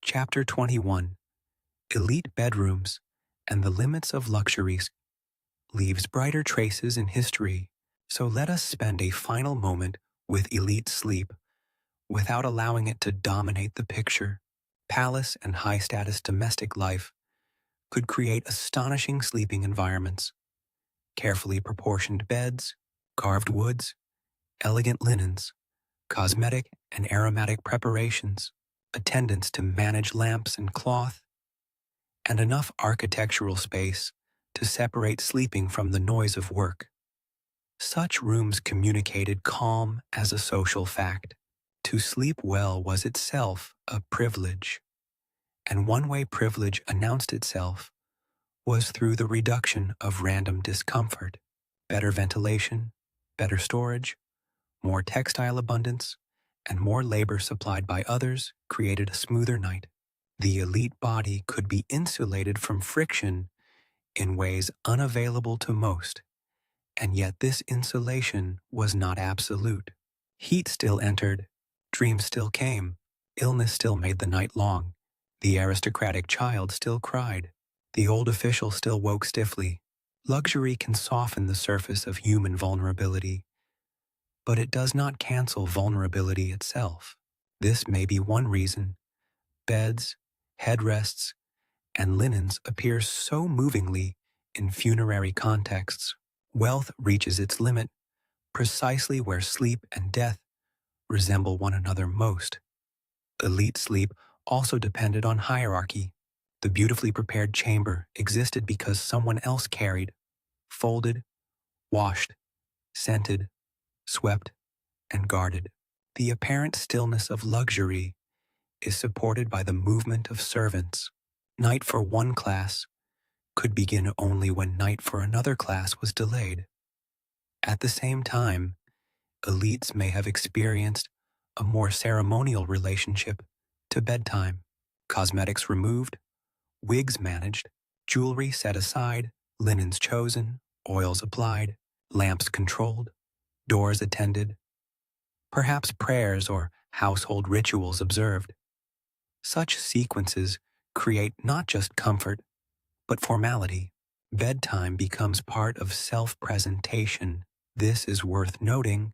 Chapter 21: Elite Bedrooms and the Limits of Luxuries leaves brighter traces in history, so let us spend a final moment with elite sleep without allowing it to dominate the picture. Palace and high-status domestic life could create astonishing sleeping environments. Carefully proportioned beds, carved woods, elegant linens, cosmetic and aromatic preparations, attendants to manage lamps and cloth, and enough architectural space to separate sleeping from the noise of work. Such rooms communicated calm as a social fact. To sleep well was itself a privilege, and one way privilege announced itself was through the reduction of random discomfort. Better ventilation, better storage, more textile abundance, and more labor supplied by others created a smoother night. The elite body could be insulated from friction in ways unavailable to most, and yet this insulation was not absolute. Heat still entered, dreams still came, illness still made the night long, the aristocratic child still cried, the old official still woke stiffly. Luxury can soften the surface of human vulnerability, but it does not cancel vulnerability itself. This may be one reason beds, headrests, and linens appear so movingly in funerary contexts. Wealth reaches its limit precisely where sleep and death resemble one another most. Elite sleep also depended on hierarchy. The beautifully prepared chamber existed because someone else carried, folded, washed, scented, swept, and guarded. The apparent stillness of luxury is supported by the movement of servants. Night for one class could begin only when night for another class was delayed. At the same time, elites may have experienced a more ceremonial relationship to bedtime. Cosmetics removed, wigs managed, jewelry set aside, linens chosen, oils applied, lamps controlled, doors attended, perhaps prayers or household rituals observed. Such sequences create not just comfort, but formality. Bedtime becomes part of self-presentation. This is worth noting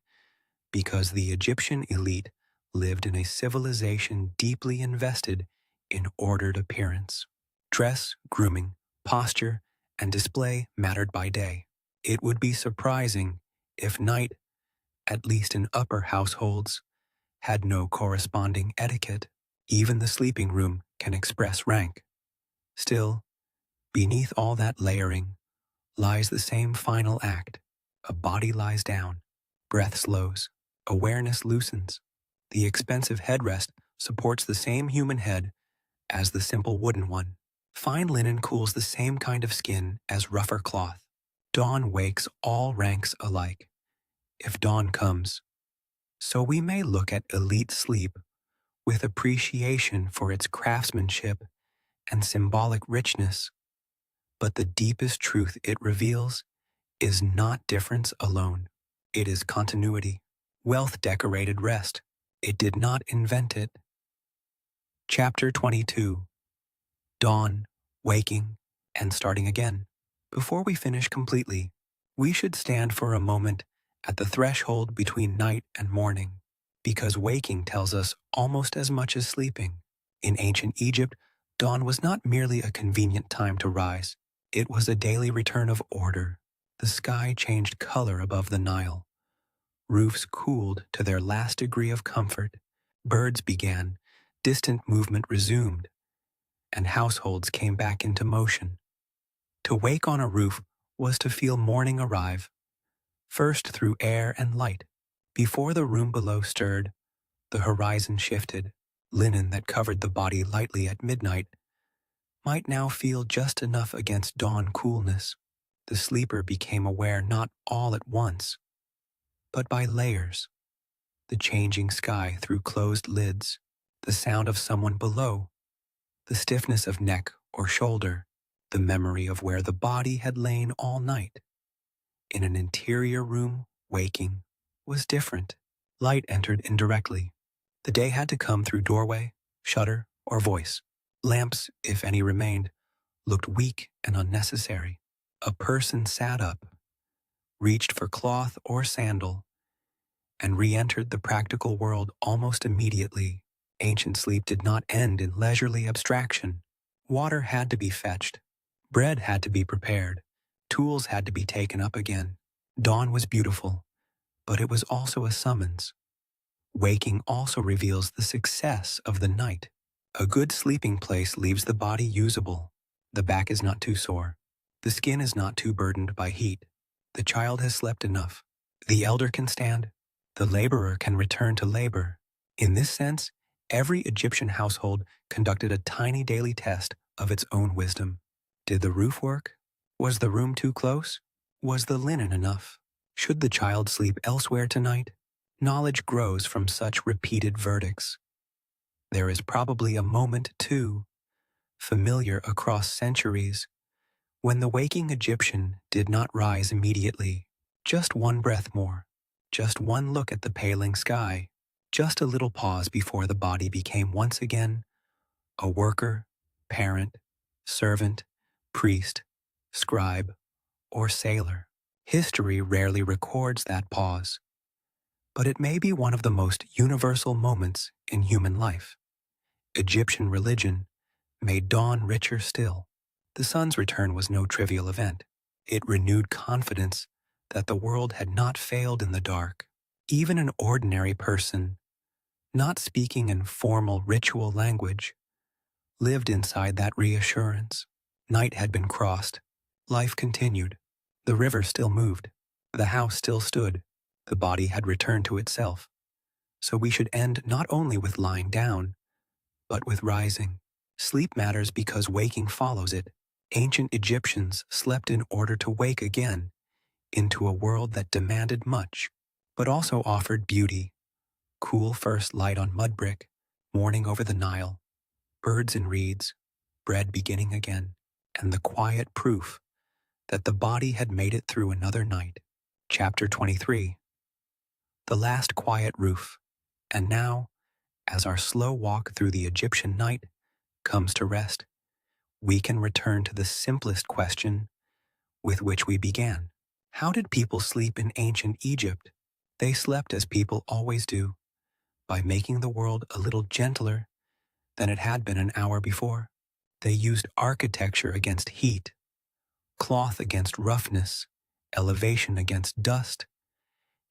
because the Egyptian elite lived in a civilization deeply invested in ordered appearance. Dress, grooming, posture, and display mattered by day. It would be surprising if night, at least in upper households, had no corresponding etiquette. Even the sleeping room can express rank. Still, beneath all that layering lies the same final act. A body lies down, breath slows, awareness loosens. The expensive headrest supports the same human head as the simple wooden one. Fine linen cools the same kind of skin as rougher cloth. Dawn wakes all ranks alike, if dawn comes. So we may look at elite sleep with appreciation for its craftsmanship and symbolic richness, but the deepest truth it reveals is not difference alone. It is continuity. Wealth decorated rest. It did not invent it. Chapter 22. Dawn, Waking, and Starting Again. Before we finish completely, we should stand for a moment at the threshold between night and morning, because waking tells us almost as much as sleeping. In ancient Egypt, dawn was not merely a convenient time to rise. It was a daily return of order. The sky changed color above the Nile. Roofs cooled to their last degree of comfort. Birds began, distant movement resumed, and households came back into motion. To wake on a roof was to feel morning arrive, first through air and light. Before the room below stirred, the horizon shifted. Linen that covered the body lightly at midnight might now feel just enough against dawn coolness. The sleeper became aware not all at once, but by layers. The changing sky through closed lids, the sound of someone below, the stiffness of neck or shoulder, the memory of where the body had lain all night. In an interior room, waking was different. Light entered indirectly. The day had to come through doorway, shutter, or voice. Lamps, if any remained, looked weak and unnecessary. A person sat up, reached for cloth or sandal, and re-entered the practical world almost immediately. Ancient sleep did not end in leisurely abstraction. Water had to be fetched. Bread had to be prepared. Tools had to be taken up again. Dawn was beautiful, but it was also a summons. Waking also reveals the success of the night. A good sleeping place leaves the body usable. The back is not too sore. The skin is not too burdened by heat. The child has slept enough. The elder can stand. The laborer can return to labor. In this sense, every Egyptian household conducted a tiny daily test of its own wisdom. Did the roof work? Was the room too close? Was the linen enough? Should the child sleep elsewhere tonight? Knowledge grows from such repeated verdicts. There is probably a moment, too, familiar across centuries, when the waking Egyptian did not rise immediately. Just one breath more, just one look at the paling sky, just a little pause before the body became once again a worker, parent, servant, priest, scribe, or sailor. History rarely records that pause, but it may be one of the most universal moments in human life. Egyptian religion made dawn richer still. The sun's return was no trivial event. It renewed confidence that the world had not failed in the dark. Even an ordinary person, not speaking in formal ritual language, lived inside that reassurance. Night had been crossed. Life continued. The river still moved. The house still stood. The body had returned to itself. So we should end not only with lying down, but with rising. Sleep matters because waking follows it. Ancient Egyptians slept in order to wake again into a world that demanded much, but also offered beauty. Cool first light on mud brick, morning over the Nile, birds in reeds, bread beginning again, and the quiet proof that the body had made it through another night. Chapter 23. The last quiet roof. And now, as our slow walk through the Egyptian night comes to rest, we can return to the simplest question with which we began. How did people sleep in ancient Egypt? They slept as people always do, by making the world a little gentler than it had been an hour before. They used architecture against heat, cloth against roughness, elevation against dust,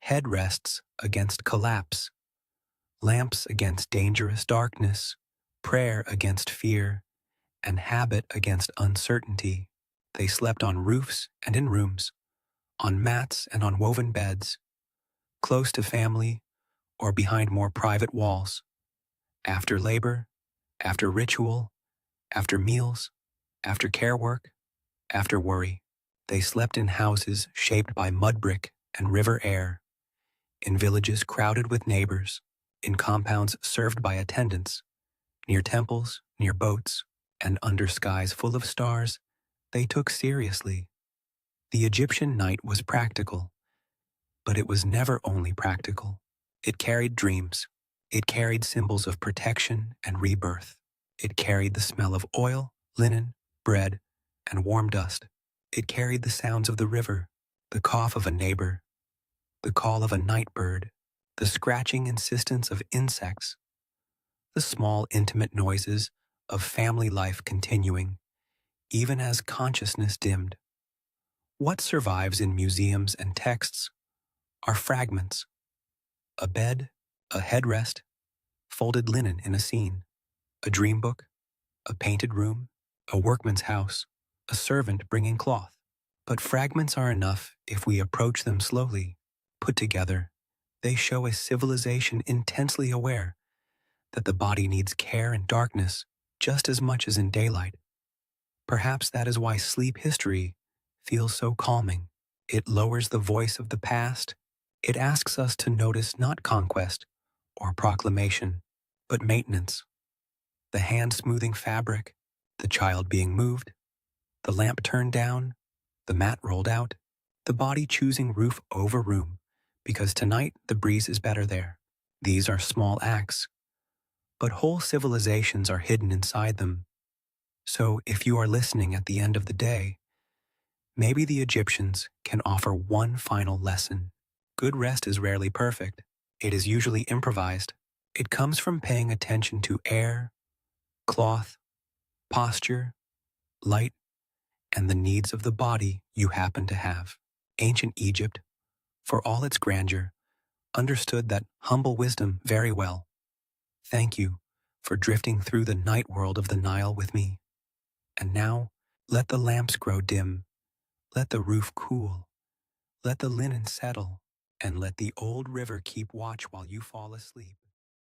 headrests against collapse, lamps against dangerous darkness, prayer against fear, and habit against uncertainty. They slept on roofs and in rooms, on mats and on woven beds, close to family or behind more private walls. After labor, after ritual, after meals, after care work, after worry. They slept in houses shaped by mud brick and river air, in villages crowded with neighbors, in compounds served by attendants, near temples, near boats, and under skies full of stars they took seriously. The Egyptian night was practical, but it was never only practical. It carried dreams. It carried symbols of protection and rebirth. It carried the smell of oil, linen, bread, and warm dust. It carried the sounds of the river, the cough of a neighbor, the call of a night bird, the scratching insistence of insects, the small intimate noises of family life continuing, even as consciousness dimmed. What survives in museums and texts are fragments: a bed, a headrest, folded linen in a scene, a dream book, a painted room, a workman's house, a servant bringing cloth. But fragments are enough if we approach them slowly. Put together, they show a civilization intensely aware that the body needs care in darkness just as much as in daylight. Perhaps that is why sleep history feels so calming. It lowers the voice of the past. It asks us to notice not conquest or proclamation, but maintenance. The hand smoothing fabric, the child being moved, the lamp turned down, the mat rolled out, the body choosing roof over room, because tonight the breeze is better there. These are small acts, but whole civilizations are hidden inside them. So if you are listening at the end of the day, maybe the Egyptians can offer one final lesson. Good rest is rarely perfect. It is usually improvised. It comes from paying attention to air, cloth, posture, light, and the needs of the body you happen to have. Ancient Egypt, for all its grandeur, understood that humble wisdom very well. Thank you for drifting through the night world of the Nile with me. And now, let the lamps grow dim, let the roof cool, let the linen settle, and let the old river keep watch while you fall asleep.